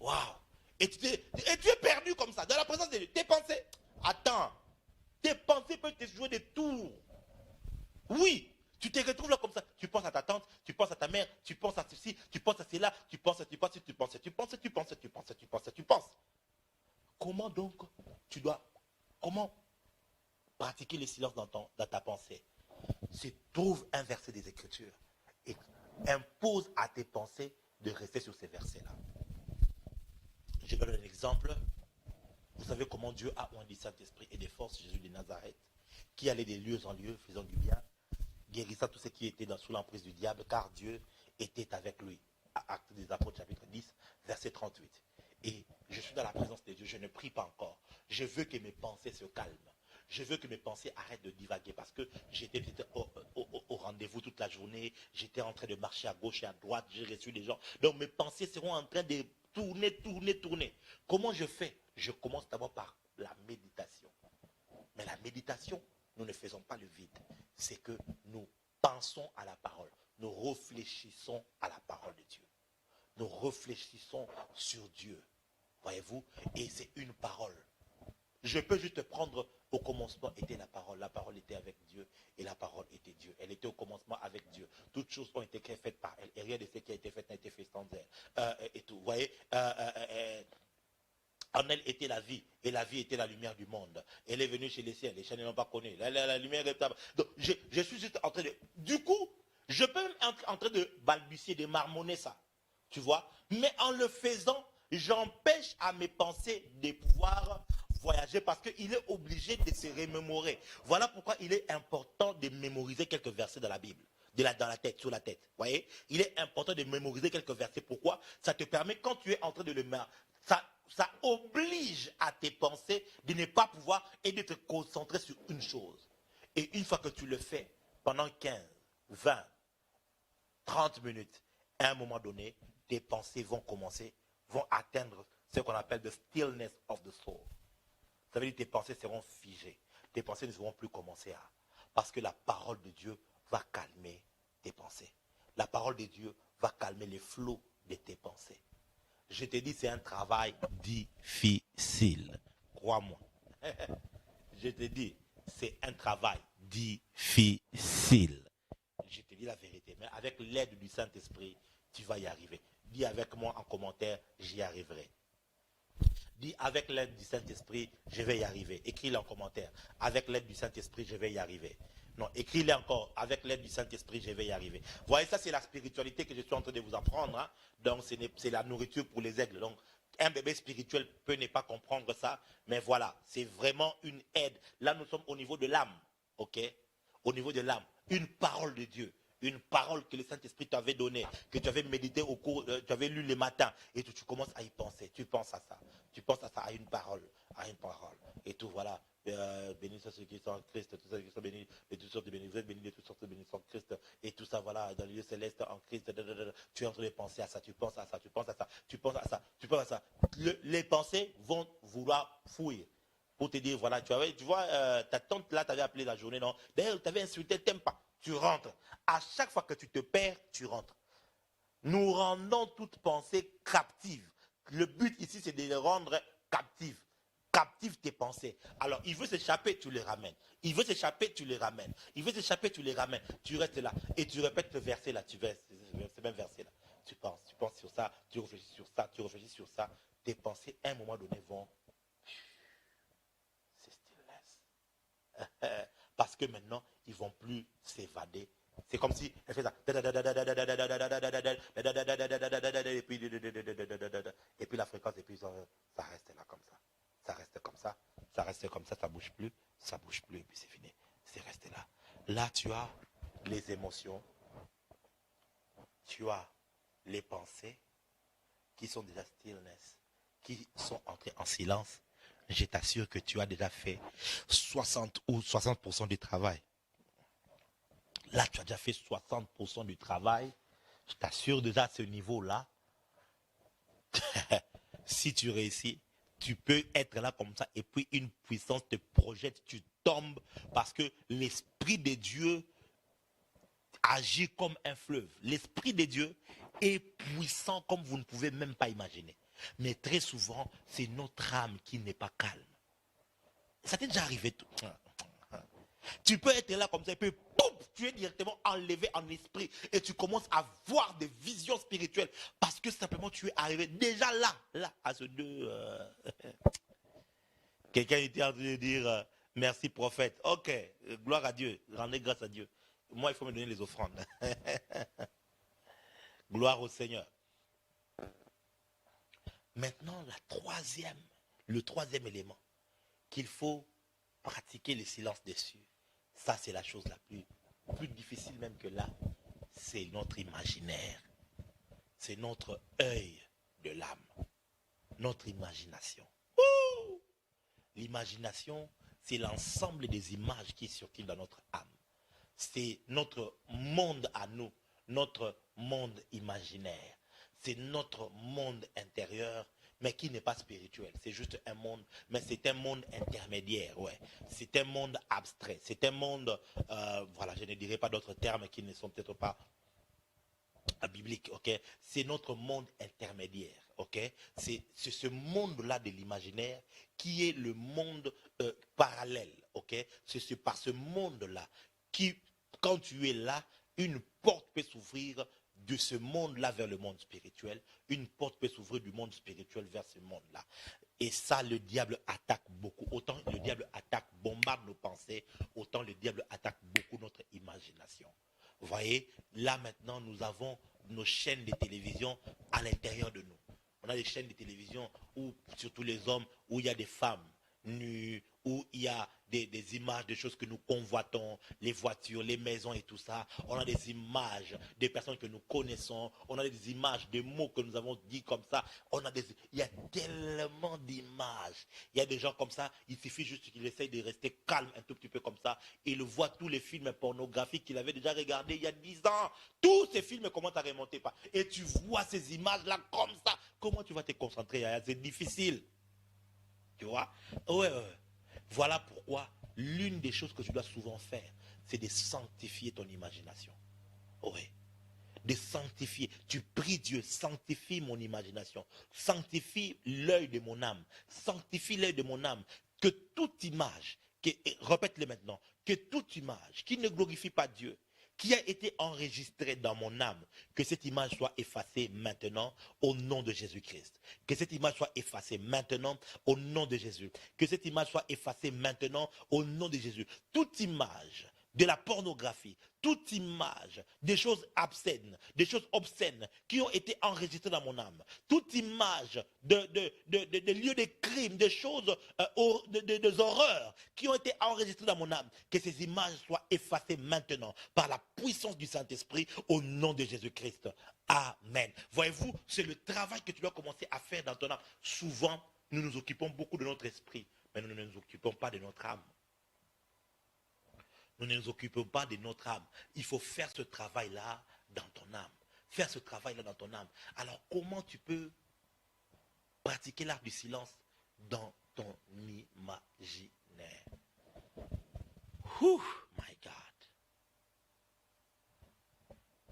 Waouh! Et tu es perdu comme ça, dans la présence de Dieu. Tes pensées, attends, tes pensées peuvent te jouer des tours. Oui, tu te retrouves là comme ça. Tu penses à ta tante, tu penses à ta mère, tu penses à ceci, tu penses à cela, tu penses. Comment donc comment pratiquer le silence dans ta pensée? C'est trouve un verset des Écritures et impose à tes pensées de rester sur ces versets-là. Je vais donner un exemple. Vous savez comment Dieu a oint du Saint-Esprit et des forces Jésus de Nazareth, qui allait des lieux en lieux, faisant du bien, guérissant tous ceux qui étaient sous l'emprise du diable, car Dieu était avec lui. Actes des Apôtres, chapitre 10, verset 38. Et je suis dans la présence de Dieu, je ne prie pas encore. Je veux que mes pensées se calment. Je veux que mes pensées arrêtent de divaguer parce que j'étais au rendez-vous toute la journée. J'étais en train de marcher à gauche et à droite. J'ai reçu des gens. Donc mes pensées seront en train de tourner. Comment je fais? Je commence d'abord par la méditation. Mais la méditation, nous ne faisons pas le vide. C'est que nous pensons à la parole. Nous réfléchissons à la parole de Dieu. Nous réfléchissons sur Dieu. Voyez-vous? Et c'est une parole. Je peux juste prendre, au commencement était la parole était avec Dieu, et la parole était Dieu. Elle était au commencement avec Dieu. Toutes choses ont été faites par elle, et rien de ce qui a été fait n'a été fait sans elle. Et tout, vous voyez, en elle était la vie, et la vie était la lumière du monde. Elle est venue chez les ciels, les chiens ne l'ont pas connue. La lumière est... Donc, je suis juste en train de... Du coup, je peux même être en train de balbutier, de marmonner ça. Tu vois? Mais en le faisant, j'empêche à mes pensées de pouvoir voyager parce qu'il est obligé de se remémorer. Voilà pourquoi il est important de mémoriser quelques versets dans la Bible. Dans la tête, sur la tête. Voyez? Il est important de mémoriser quelques versets. Pourquoi? Ça te permet, quand tu es en train de le mettre, ça oblige à tes pensées de ne pas pouvoir et de te concentrer sur une chose. Et une fois que tu le fais, pendant 15, 20, 30 minutes, à un moment donné, tes pensées vont atteindre ce qu'on appelle the stillness of the soul. Ça veut dire que tes pensées seront figées. Tes pensées ne seront plus commencer à... Parce que la parole de Dieu va calmer tes pensées. La parole de Dieu va calmer les flots de tes pensées. Je te dis, c'est un travail difficile. Crois-moi. Je te dis, c'est un travail difficile. Je te dis la vérité. Mais avec l'aide du Saint-Esprit, tu vas y arriver. Dis avec moi en commentaire, j'y arriverai. Dis avec l'aide du Saint-Esprit, je vais y arriver. Écris-le en commentaire. Avec l'aide du Saint-Esprit, je vais y arriver. Non, écris-le encore. Avec l'aide du Saint-Esprit, je vais y arriver. Vous voyez, ça c'est la spiritualité que je suis en train de vous apprendre. Hein? Donc c'est la nourriture pour les aigles. Donc un bébé spirituel peut ne pas comprendre ça. Mais voilà, c'est vraiment une aide. Là, nous sommes au niveau de l'âme. Ok? Au niveau de l'âme. Une parole de Dieu. Une parole que le Saint-Esprit t'avait donnée, que tu avais médité au cours, tu avais lu le matin, et tu commences à y penser. Tu penses à ça. Tu penses à ça, à une parole. Et tout, voilà. Bénis ceux qui sont en Christ, tous ceux qui sont bénis de toutes sortes de bénédictions, vous êtes bénis de toutes sortes de bénédictions en Christ, et tout ça, voilà, dans le lieu céleste en Christ. Tu es en train de penser à ça, tu penses à ça, tu penses à ça, tu penses à ça, tu penses à ça. Les pensées vont vouloir fouiller. Pour te dire, voilà, tu vois, ta tante là t'avait appelé la journée, non? D'ailleurs, elle t'avait insulté, t'aimes pas. Tu rentres. À chaque fois que tu te perds, tu rentres. Nous rendons toute pensée captive. Le but ici, c'est de les rendre captives. Captive tes pensées. Alors, il veut s'échapper, tu les ramènes. Il veut s'échapper, tu les ramènes. Il veut s'échapper, tu les ramènes. Tu restes là. Et tu répètes le verset là. Ce même verset là. Tu penses sur ça, tu réfléchis sur ça, tu réfléchis sur ça. Tes pensées, à un moment donné, vont... C'est stillness. Parce que maintenant, ils ne vont plus s'évader. C'est comme si elle fait ça. Et puis la fréquence, et puis ça reste là comme ça. Ça reste comme ça. Ça reste comme ça, ça ne bouge plus. Et puis c'est fini. C'est resté là. Là, tu as les émotions. Tu as les pensées qui sont déjà stillness, qui sont entrées en silence. Je t'assure que tu as déjà fait 60% du travail. Là, tu as déjà fait 60% du travail. Je t'assure déjà à ce niveau-là, si tu réussis, tu peux être là comme ça et puis une puissance te projette, tu tombes parce que l'Esprit de Dieu agit comme un fleuve. L'Esprit de Dieu est puissant comme vous ne pouvez même pas imaginer. Mais très souvent, c'est notre âme qui n'est pas calme. Ça t'est déjà arrivé tout. Tu peux être là comme ça et puis pouf, tu es directement enlevé en esprit et tu commences à voir des visions spirituelles parce que simplement tu es arrivé déjà là, à ce deux. Quelqu'un était en train de dire merci prophète. Ok, gloire à Dieu, rendez grâce à Dieu. Moi, il faut me donner les offrandes. Gloire au Seigneur. Maintenant, le troisième élément qu'il faut pratiquer le silence dessus. Ça, c'est la chose la plus difficile même que là. C'est notre imaginaire. C'est notre œil de l'âme. Notre imagination. L'imagination, c'est l'ensemble des images qui circulent dans notre âme. C'est notre monde à nous, notre monde imaginaire. C'est notre monde intérieur, mais qui n'est pas spirituel. C'est juste un monde, mais c'est un monde intermédiaire, ouais. C'est un monde abstrait. C'est un monde, voilà, je ne dirai pas d'autres termes qui ne sont peut-être pas biblique, ok? C'est notre monde intermédiaire, ok? C'est ce monde-là de l'imaginaire qui est le monde parallèle, ok? C'est par ce monde-là qui, quand tu es là, une porte peut s'ouvrir de ce monde-là vers le monde spirituel, une porte peut s'ouvrir du monde spirituel vers ce monde-là. Et ça, le diable attaque beaucoup. Autant le diable attaque, bombarde nos pensées, autant le diable attaque beaucoup notre imagination. Vous voyez, là maintenant, nous avons nos chaînes de télévision à l'intérieur de nous. On a des chaînes de télévision où, surtout les hommes, où il y a des femmes nues, où il y a des images de choses que nous convoitons, les voitures, les maisons et tout ça. On a des images des personnes que nous connaissons. On a des images des mots que nous avons dit comme ça. Il y a tellement d'images. Il y a des gens comme ça, il suffit juste qu'ils essayent de rester calmes un tout petit peu comme ça. Ils voient tous les films pornographiques qu'il avait déjà regardés il y a 10 ans. Tous ces films commencent à remonter. Et tu vois ces images-là comme ça. Comment tu vas te concentrer? C'est difficile. Tu vois? Ouais. Voilà pourquoi l'une des choses que tu dois souvent faire, c'est de sanctifier ton imagination. Oui. De sanctifier. Tu pries Dieu, sanctifie mon imagination. Sanctifie l'œil de mon âme. Sanctifie l'œil de mon âme. Que toute image, répète-le maintenant, que toute image qui ne glorifie pas Dieu, qui a été enregistrée dans mon âme, que cette image soit effacée maintenant au nom de Jésus-Christ. Que cette image soit effacée maintenant au nom de Jésus. Que cette image soit effacée maintenant au nom de Jésus. Toute image de la pornographie, toute image des choses obscènes, qui ont été enregistrées dans mon âme, toute image de lieux de crimes, des choses, des horreurs qui ont été enregistrées dans mon âme, que ces images soient effacées maintenant par la puissance du Saint-Esprit au nom de Jésus-Christ. Amen. Voyez-vous, c'est le travail que tu dois commencer à faire dans ton âme. Souvent, nous nous occupons beaucoup de notre esprit, mais nous ne nous occupons pas de notre âme. Nous ne nous occupons pas de notre âme. Il faut faire ce travail-là dans ton âme. Faire ce travail-là dans ton âme. Alors, comment tu peux pratiquer l'art du silence dans ton imaginaire? My God.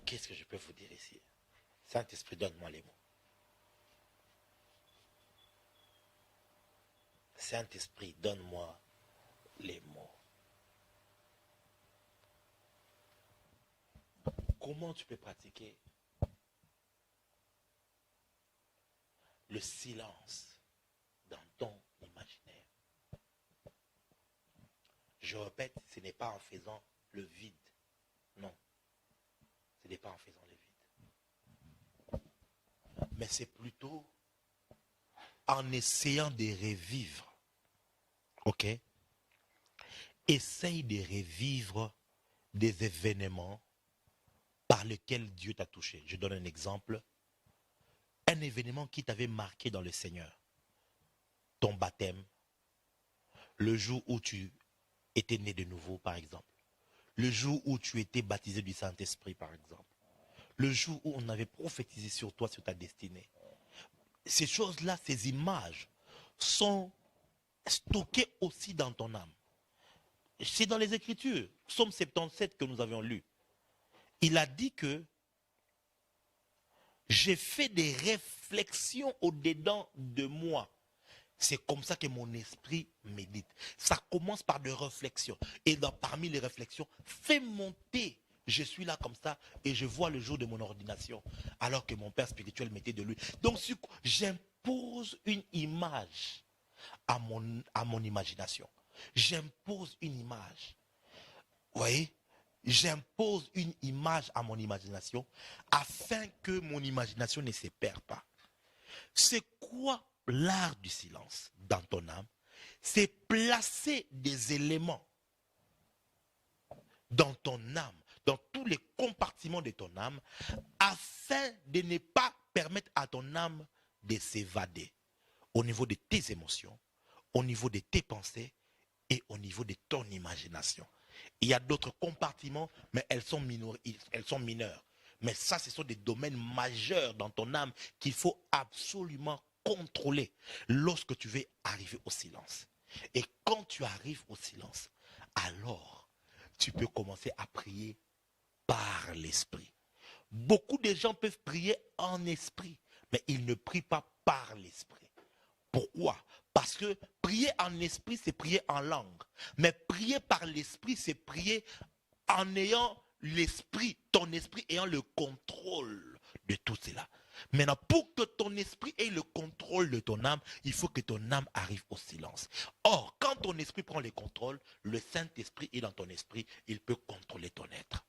Qu'est-ce que je peux vous dire ici? Saint-Esprit, donne-moi les mots. Saint-Esprit, donne-moi les mots. Comment tu peux pratiquer le silence dans ton imaginaire? Je répète, ce n'est pas en faisant le vide. Non. Ce n'est pas en faisant le vide. Mais c'est plutôt en essayant de revivre. Ok? Essaye de revivre des événements par lequel Dieu t'a touché. Je donne un exemple. Un événement qui t'avait marqué dans le Seigneur. Ton baptême. Le jour où tu étais né de nouveau, par exemple. Le jour où tu étais baptisé du Saint-Esprit, par exemple. Le jour où on avait prophétisé sur toi, sur ta destinée. Ces choses-là, ces images sont stockées aussi dans ton âme. C'est dans les Écritures. Psaume 77 que nous avions lu. Il a dit que j'ai fait des réflexions au-dedans de moi. C'est comme ça que mon esprit médite. Ça commence par des réflexions. Et parmi les réflexions, fais monter. Je suis là comme ça et je vois le jour de mon ordination. Alors que mon père spirituel mettait de lui. Donc j'impose une image à mon imagination. J'impose une image. Vous voyez? J'impose une image à mon imagination afin que mon imagination ne se perde pas. C'est quoi l'art du silence dans ton âme? C'est placer des éléments dans ton âme, dans tous les compartiments de ton âme, afin de ne pas permettre à ton âme de s'évader au niveau de tes émotions, au niveau de tes pensées et au niveau de ton imagination. Il y a d'autres compartiments, mais elles sont mineures. Mais ça, ce sont des domaines majeurs dans ton âme qu'il faut absolument contrôler lorsque tu veux arriver au silence. Et quand tu arrives au silence, alors tu peux commencer à prier par l'esprit. Beaucoup de gens peuvent prier en esprit, mais ils ne prient pas par l'esprit. Pourquoi? Parce que prier en esprit, c'est prier en langue. Mais prier par l'esprit, c'est prier en ayant l'esprit, ton esprit ayant le contrôle de tout cela. Maintenant, pour que ton esprit ait le contrôle de ton âme, il faut que ton âme arrive au silence. Or, quand ton esprit prend le contrôle, le Saint-Esprit est dans ton esprit, il peut contrôler ton être.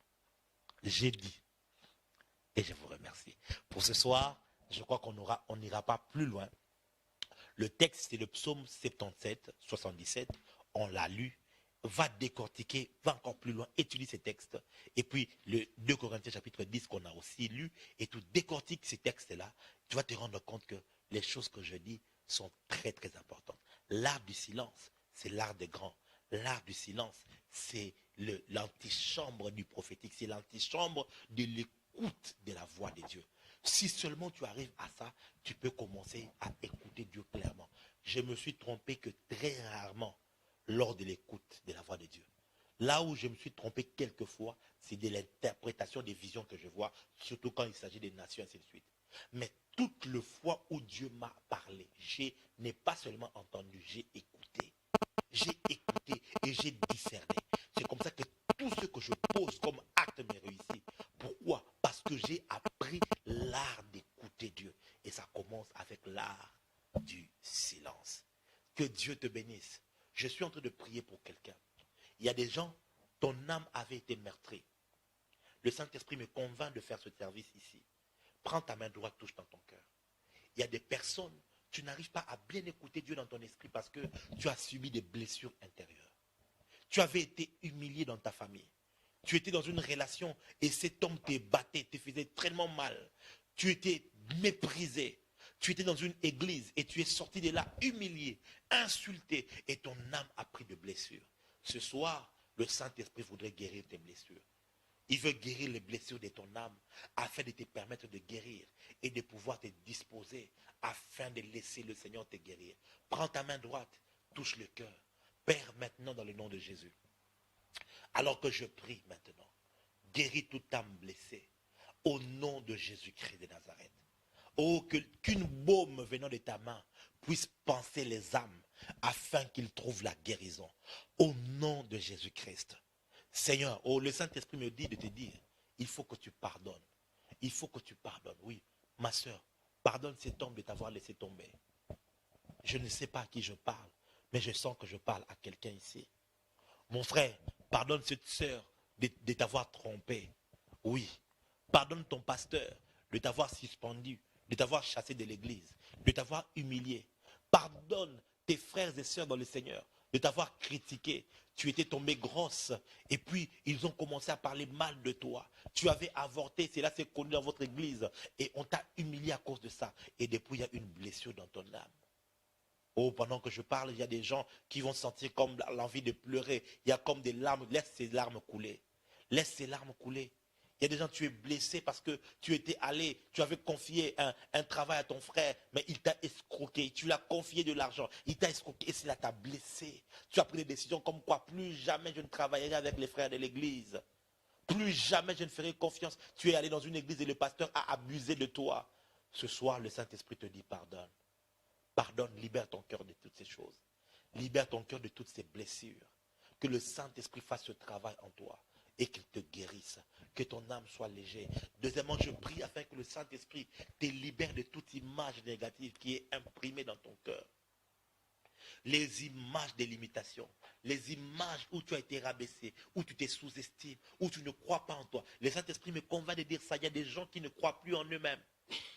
J'ai dit, et je vous remercie. Pour ce soir, je crois qu'on n'ira pas plus loin. Le texte, c'est le psaume 77, 77. On l'a lu. Va décortiquer, va encore plus loin, étudie ces textes. Et puis, le 2 Corinthiens chapitre 10 qu'on a aussi lu, et tu décortiques ces textes-là, tu vas te rendre compte que les choses que je dis sont très, très importantes. L'art du silence, c'est l'art des grands. L'art du silence, c'est l'antichambre du prophétique, c'est l'antichambre de l'écoute de la voix de Dieu. Si seulement tu arrives à ça, tu peux commencer à écouter Dieu clairement. Je me suis trompé que très rarement lors de l'écoute de la voix de Dieu. Là où je me suis trompé quelquefois, c'est de l'interprétation des visions que je vois, surtout quand il s'agit des nations, ainsi de suite. Mais toutes les fois où Dieu m'a parlé, je n'ai pas seulement entendu, j'ai écouté. J'ai écouté et j'ai discerné. C'est comme ça que tout ce que je pose comme acte me réussit. Pourquoi? Parce que j'ai appris l'art d'écouter Dieu. Et ça commence avec l'art du silence. Que Dieu te bénisse. Je suis en train de prier pour quelqu'un. Il y a des gens, ton âme avait été meurtrie. Le Saint-Esprit me convainc de faire ce service ici. Prends ta main droite, touche dans ton cœur. Il y a des personnes, tu n'arrives pas à bien écouter Dieu dans ton esprit parce que tu as subi des blessures intérieures. Tu avais été humilié dans ta famille. Tu étais dans une relation et cet homme te battait, te faisait tellement mal. Tu étais méprisé. Tu étais dans une église et tu es sorti de là humilié, insulté et ton âme a pris de blessures. Ce soir, le Saint-Esprit voudrait guérir tes blessures. Il veut guérir les blessures de ton âme afin de te permettre de guérir et de pouvoir te disposer afin de laisser le Seigneur te guérir. Prends ta main droite, touche le cœur. Père, maintenant dans le nom de Jésus, alors que je prie maintenant, guéris toute âme blessée au nom de Jésus-Christ de Nazareth. Oh, qu'une baume venant de ta main puisse panser les âmes afin qu'ils trouvent la guérison. Au nom de Jésus-Christ. Seigneur, oh, le Saint-Esprit me dit de te dire, il faut que tu pardonnes. Il faut que tu pardonnes. Oui, ma soeur, pardonne cet homme de t'avoir laissé tomber. Je ne sais pas à qui je parle, mais je sens que je parle à quelqu'un ici. Mon frère, pardonne cette soeur de t'avoir trompé. Oui, pardonne ton pasteur de t'avoir suspendu, de t'avoir chassé de l'église, de t'avoir humilié. Pardonne tes frères et sœurs dans le Seigneur, de t'avoir critiqué. Tu étais tombée grosse et puis ils ont commencé à parler mal de toi. Tu avais avorté, c'est là c'est connu dans votre église et on t'a humilié à cause de ça. Et depuis il y a une blessure dans ton âme. Oh, pendant que je parle, il y a des gens qui vont sentir comme l'envie de pleurer. Il y a comme des larmes. Laisse ces larmes couler. Laisse ces larmes couler. Il y a des gens, tu es blessé parce que tu étais allé, tu avais confié un travail à ton frère, mais il t'a escroqué. Tu l'as confié de l'argent. Il t'a escroqué et cela t'a blessé. Tu as pris des décisions comme quoi plus jamais je ne travaillerai avec les frères de l'église. Plus jamais je ne ferai confiance. Tu es allé dans une église et le pasteur a abusé de toi. Ce soir, le Saint-Esprit te dit pardonne. Pardonne, libère ton cœur de toutes ces choses. Libère ton cœur de toutes ces blessures. Que le Saint-Esprit fasse ce travail en toi et qu'il te guérisse. Que ton âme soit légère. Deuxièmement, je prie afin que le Saint-Esprit te libère de toute image négative qui est imprimée dans ton cœur. Les images de limitation, les images où tu as été rabaissé, où tu t'es sous-estimé, où tu ne crois pas en toi. Le Saint-Esprit me convainc de dire ça. Il y a des gens qui ne croient plus en eux-mêmes.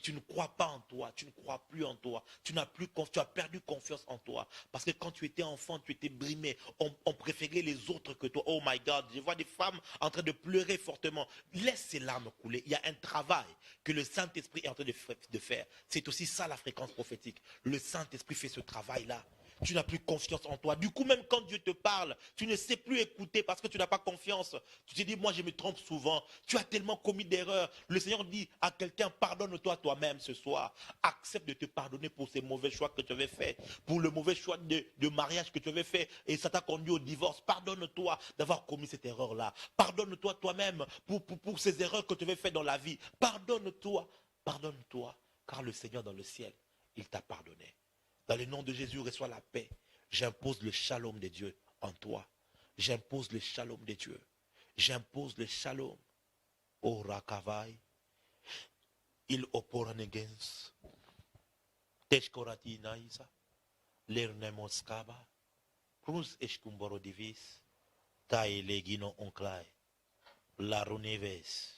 Tu ne crois pas en toi, tu ne crois plus en toi, tu as perdu confiance en toi. Parce que quand tu étais enfant, tu étais brimé, on préférait les autres que toi. Oh my God, je vois des femmes en train de pleurer fortement. Laisse ces larmes couler. Il y a un travail que le Saint-Esprit est en train de faire. C'est aussi ça la fréquence prophétique. Le Saint-Esprit fait ce travail-là. Tu n'as plus confiance en toi. Du coup, même quand Dieu te parle, tu ne sais plus écouter parce que tu n'as pas confiance. Tu te dis, moi, je me trompe souvent. Tu as tellement commis d'erreurs. Le Seigneur dit à quelqu'un, pardonne-toi toi-même ce soir. Accepte de te pardonner pour ces mauvais choix que tu avais faits, pour le mauvais choix de mariage que tu avais fait et ça t'a conduit au divorce. Pardonne-toi d'avoir commis cette erreur-là. Pardonne-toi toi-même pour ces erreurs que tu avais faites dans la vie. Pardonne-toi. Pardonne-toi. Car le Seigneur dans le ciel, il t'a pardonné. Dans le nom de Jésus, reçois la paix. J'impose le shalom de Dieu en toi. J'impose le shalom de Dieu. J'impose le shalom. O rakavai. Il oporanegens. Teshkorati naisa. Lernemoskaba. Cruz escumboro divis. Tai legino onklai. La runeves.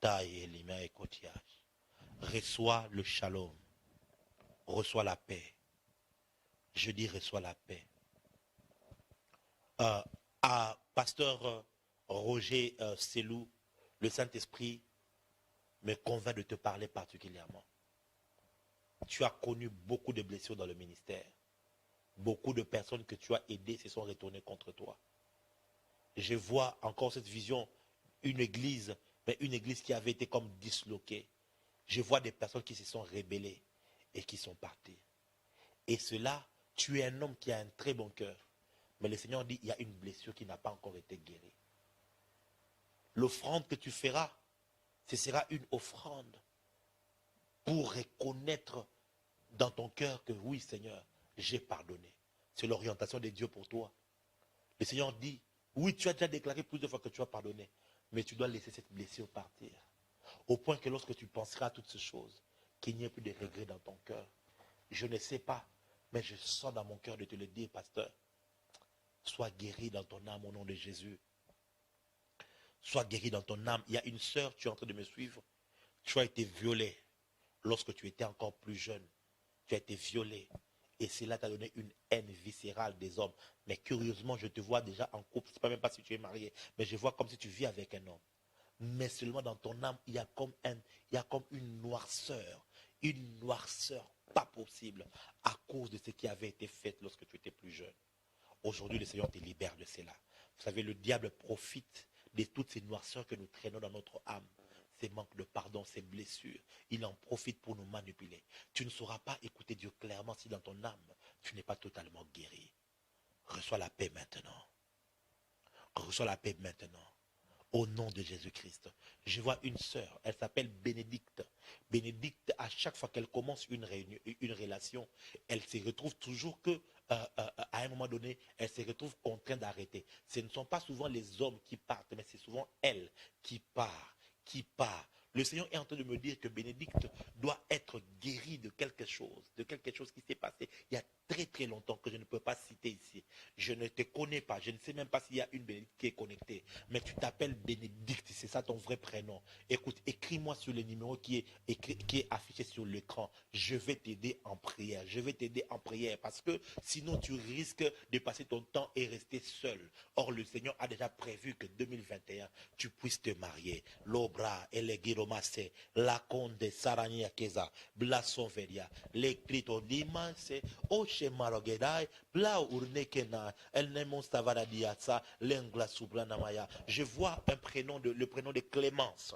Tai elima ekotiage. Reçois le shalom. Reçois la paix. Je dis reçois la paix. À pasteur Roger Selou, le Saint-Esprit me convainc de te parler particulièrement. Tu as connu beaucoup de blessures dans le ministère. Beaucoup de personnes que tu as aidées se sont retournées contre toi. Je vois encore cette vision, une église, mais une église qui avait été comme disloquée. Je vois des personnes qui se sont rébellées et qui sont parties. Et cela, tu es un homme qui a un très bon cœur. Mais le Seigneur dit, il y a une blessure qui n'a pas encore été guérie. L'offrande que tu feras, ce sera une offrande pour reconnaître dans ton cœur que oui, Seigneur, j'ai pardonné. C'est l'orientation de Dieu pour toi. Le Seigneur dit, oui, tu as déjà déclaré plusieurs fois que tu as pardonné, mais tu dois laisser cette blessure partir. Au point que lorsque tu penseras à toutes ces choses, qu'il n'y ait plus de regrets dans ton cœur. Je ne sais pas, mais je sens dans mon cœur de te le dire, pasteur. Sois guéri dans ton âme au nom de Jésus. Sois guéri dans ton âme. Il y a une sœur, tu es en train de me suivre. Tu as été violée lorsque tu étais encore plus jeune. Tu as été violée. Et cela t'a donné une haine viscérale des hommes. Mais curieusement, je te vois déjà en couple. Je ne sais pas même pas si tu es marié. Mais je vois comme si tu vis avec un homme. Mais seulement dans ton âme, il y a comme une noirceur. Une noirceur pas possible à cause de ce qui avait été fait lorsque tu étais plus jeune. Aujourd'hui, le Seigneur te libère de cela. Vous savez, le diable profite de toutes ces noirceurs que nous traînons dans notre âme. Ces manques de pardon, ces blessures. Il en profite pour nous manipuler. Tu ne sauras pas écouter Dieu clairement si dans ton âme, tu n'es pas totalement guéri. Reçois la paix maintenant. Reçois la paix maintenant. Au nom de Jésus-Christ. Je vois une sœur, elle s'appelle Bénédicte. Bénédicte, à chaque fois qu'elle commence une relation, elle se retrouve toujours que, à un moment donné, elle se retrouve contrainte d'arrêter. Ce ne sont pas souvent les hommes qui partent, mais c'est souvent elle qui part, qui part. Le Seigneur est en train de me dire que Bénédicte doit être guérie de quelque chose qui s'est passé il y a très très longtemps que je ne peux pas citer ici. Je ne te connais pas, je ne sais même pas s'il y a une Bénédicte qui est connectée, mais tu t'appelles Bénédicte, c'est ça ton vrai prénom. Écoute, écris-moi sur le numéro qui est affiché sur l'écran. Je vais t'aider en prière, parce que sinon tu risques de passer ton temps et rester seul. Or le Seigneur a déjà prévu que 2021, tu puisses te marier. L'obra et les giromase, la conde sarania keza, blasonveria, les clito dimanse, oche marogedai, bla urnekena, el nemon savaradiasa, l'engla subranamaya. Je vois le prénom de Clémence.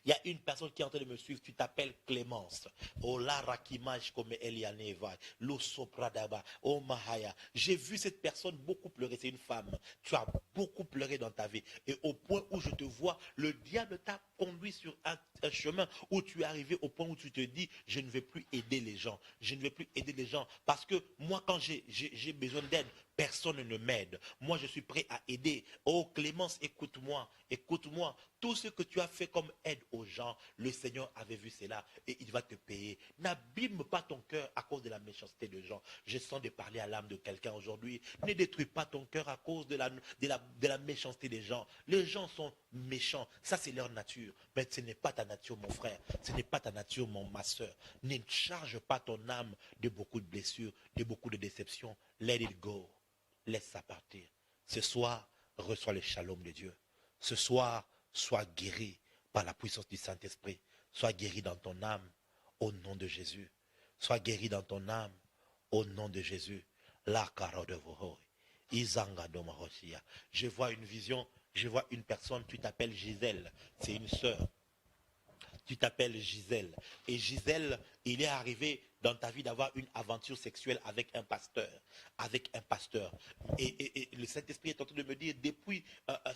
Il y a une personne qui est en train de me suivre, tu t'appelles Clémence. Oh la rakimage comme Elianeva, lo sopradaba, oh mahaya. J'ai vu cette personne beaucoup pleurer, c'est une femme. Tu as beaucoup pleuré dans ta vie. Et au point où je te vois, le diable t'a conduit sur un chemin où tu es arrivé au point où tu te dis, je ne vais plus aider les gens. Je ne vais plus aider les gens. Parce que moi, quand j'ai besoin d'aide, personne ne m'aide. Moi, je suis prêt à aider. Oh Clémence, écoute-moi, écoute-moi. Tout ce que tu as fait comme aide aux gens, le Seigneur avait vu cela et il va te payer. N'abîme pas ton cœur à cause de la méchanceté des gens. Je sens de parler à l'âme de quelqu'un aujourd'hui. Ne détruis pas ton cœur à cause de la méchanceté des gens. Les gens sont méchants. Ça, c'est leur nature. Mais ce n'est pas ta nature, mon frère. Ce n'est pas ta nature, ma soeur. Ne charge pas ton âme de beaucoup de blessures, de beaucoup de déceptions. Let it go. Laisse ça partir. Ce soir, reçois le shalom de Dieu. Ce soir, sois guéri par la puissance du Saint-Esprit. Sois guéri dans ton âme au nom de Jésus. Sois guéri dans ton âme Au nom de Jésus. La caro de Vohoi. Izanga Domarosia. Je vois une vision, je vois une personne, tu t'appelles Gisèle. C'est une sœur. Tu t'appelles Gisèle. Et Gisèle, il est arrivé dans ta vie d'avoir une aventure sexuelle avec un pasteur. Avec un pasteur. Et le Saint-Esprit est en train de me dire, depuis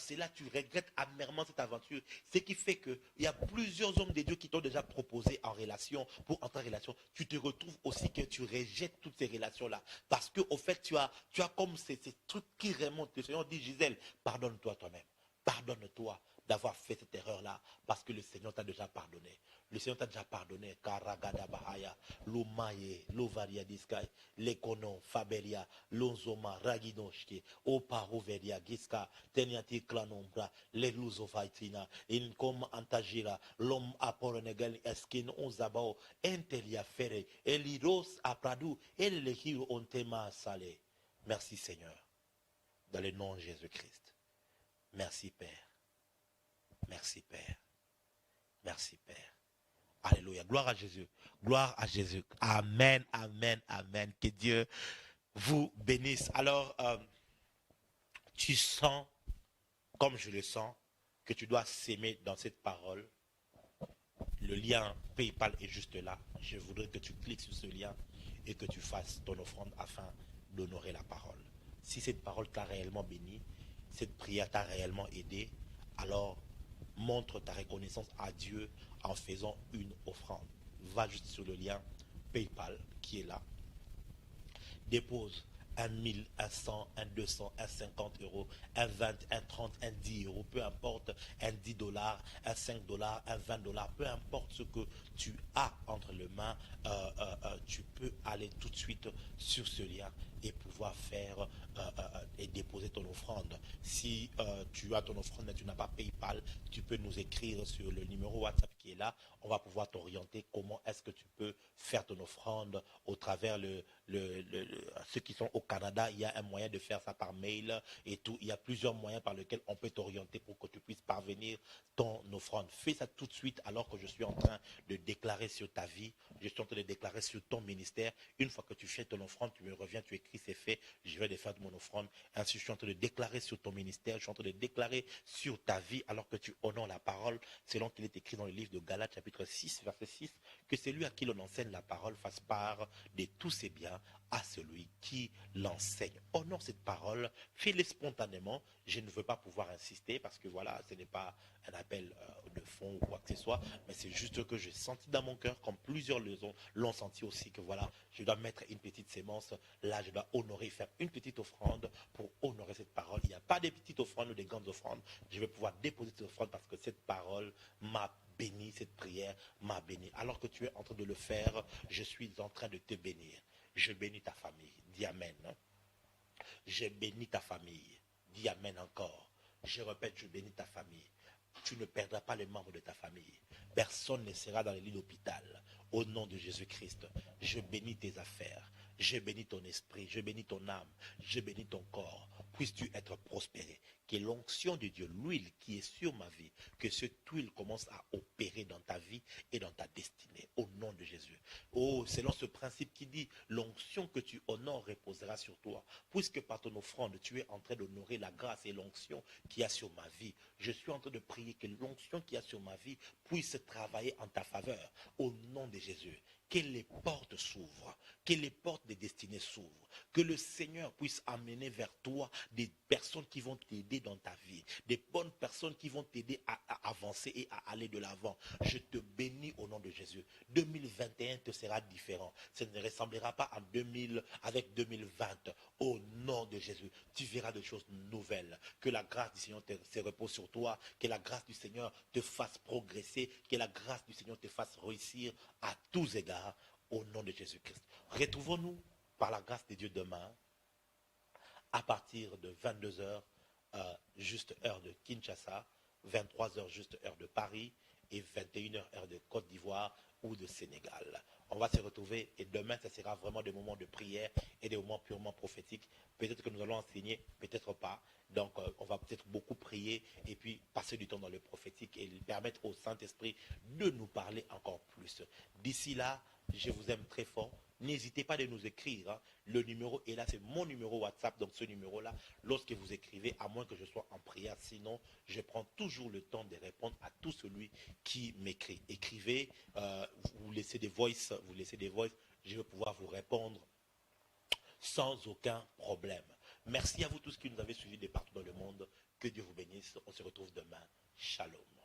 cela, tu regrettes amèrement cette aventure. Ce qui fait qu'il y a plusieurs hommes de Dieu qui t'ont déjà proposé en relation, pour entrer en relation. Tu te retrouves aussi que tu rejettes toutes ces relations-là. Parce qu'au fait, tu as comme ces trucs qui remontent. Le Seigneur dit, Gisèle, pardonne-toi toi-même. Pardonne-toi d'avoir fait cette erreur-là, parce que le Seigneur t'a déjà pardonné. Le Seigneur t'a déjà pardonné. Karagada Bahaya, Lumaye, Lovaria Diskai, Lekono, Fabelia, Lonzoma, Ragidoshki, Oparoveria, Giska, Teniati Klanombra, Leluzovaitina, Incom Antagira, L'homme Aporonegel, Eskin Onzabao, Entelia Fere, Eliros Apradu, Elehiro Ontema Salé. Merci Seigneur, dans le nom de Jésus-Christ. Merci Père. Merci Père. Merci Père. Alléluia. Gloire à Jésus. Gloire à Jésus. Amen, amen, amen. Que Dieu vous bénisse. Alors, tu sens, comme je le sens, que tu dois s'aimer dans cette parole. Le lien PayPal est juste là. Je voudrais que tu cliques sur ce lien et que tu fasses ton offrande afin d'honorer la parole. Si cette parole t'a réellement béni, cette prière t'a réellement aidé, alors montre ta reconnaissance à Dieu en faisant une offrande. Va juste sur le lien PayPal qui est là. Dépose 1 000, 100, 200, 50 euros, 20, 30, 10 euros, peu importe, 10 dollars, 5 dollars, 20 dollars, peu importe ce que tu as entre les mains, tu peux aller tout de suite sur ce lien et pouvoir faire et déposer ton offrande. Si tu as ton offrande mais tu n'as pas PayPal, tu peux nous écrire sur le numéro WhatsApp qui est là. On va pouvoir t'orienter comment est-ce que tu peux faire ton offrande au travers ceux qui sont au Canada. Il y a un moyen de faire ça par mail et tout. Il y a plusieurs moyens par lesquels on peut t'orienter pour que tu puisses parvenir ton offrande. Fais ça tout de suite alors que je suis en train de déclarer sur ta vie. Je suis en train de déclarer sur ton ministère. Une fois que tu fais ton offrande, tu me reviens, tu écris, c'est fait. Je vais faire mon offrande. Ainsi, je suis en train de déclarer sur ton ministère. Je suis en train de déclarer sur ta vie alors que tu honores la parole selon qu'il est écrit dans le livre de Galates chapitre 6 verset 6 que celui à qui l'on enseigne la parole fasse part de tous ses biens à celui qui l'enseigne. Honore cette parole, fais-le spontanément. Je ne veux pas pouvoir insister parce que voilà, ce n'est pas un appel de fond ou quoi que ce soit, mais c'est juste que j'ai senti dans mon cœur, comme plusieurs l'ont senti aussi, que voilà, je dois mettre une petite sémence, là je dois honorer, faire une petite offrande pour honorer cette parole. Il n'y a pas de petites offrandes ou des grandes offrandes, je vais pouvoir déposer cette offrande parce que cette parole m'a béni, cette prière m'a béni. Alors que tu es en train de le faire, je suis en train de te bénir. Je bénis ta famille. Dis Amen. Je bénis ta famille. Dis Amen encore. Je répète, je bénis ta famille. Tu ne perdras pas les membres de ta famille. Personne ne sera dans le lit d'hôpital. Au nom de Jésus-Christ, je bénis tes affaires. Je bénis ton esprit. Je bénis ton âme. Je bénis ton corps. Puisses-tu être prospéré. Que l'onction de Dieu, l'huile qui est sur ma vie, que cette huile commence à opérer dans ta vie et dans ta destinée. Au nom de Jésus. Oh, selon ce principe qui dit, l'onction que tu honores reposera sur toi. Puisque par ton offrande, tu es en train d'honorer la grâce et l'onction qui a sur ma vie. Je suis en train de prier que l'onction qui a sur ma vie puisse travailler en ta faveur. Au nom de Jésus. Que les portes s'ouvrent, que les portes des destinées s'ouvrent, que le Seigneur puisse amener vers toi des personnes qui vont t'aider dans ta vie, des bonnes personnes qui vont t'aider à avancer et à aller de l'avant. Je te bénis au nom de Jésus. 2021 te sera différent. Ça ne ressemblera pas à 2000 avec 2020. Au nom de Jésus, tu verras des choses nouvelles. Que la grâce du Seigneur se repose sur toi, que la grâce du Seigneur te fasse progresser, que la grâce du Seigneur te fasse réussir à tous égards. Au nom de Jésus-Christ. Retrouvons-nous par la grâce de Dieu demain à partir de 22h, juste heure de Kinshasa, 23h, juste heure de Paris et 21h, heure de Côte d'Ivoire ou de Sénégal. On va se retrouver et demain, ce sera vraiment des moments de prière et des moments purement prophétiques. Peut-être que nous allons enseigner, peut-être pas. Donc, on va peut-être beaucoup prier et puis passer du temps dans le prophétique et permettre au Saint-Esprit de nous parler encore plus. D'ici là, je vous aime très fort. n'hésitez pas de nous écrire. Hein. Le numéro est là, c'est mon numéro WhatsApp. Donc ce numéro-là, lorsque vous écrivez, à moins que je sois en prière, sinon je prends toujours le temps de répondre à tout celui qui m'écrit. Écrivez, vous laissez des voices, je vais pouvoir vous répondre sans aucun problème. Merci à vous tous qui nous avez suivis de partout dans le monde. Que Dieu vous bénisse. On se retrouve demain. Shalom.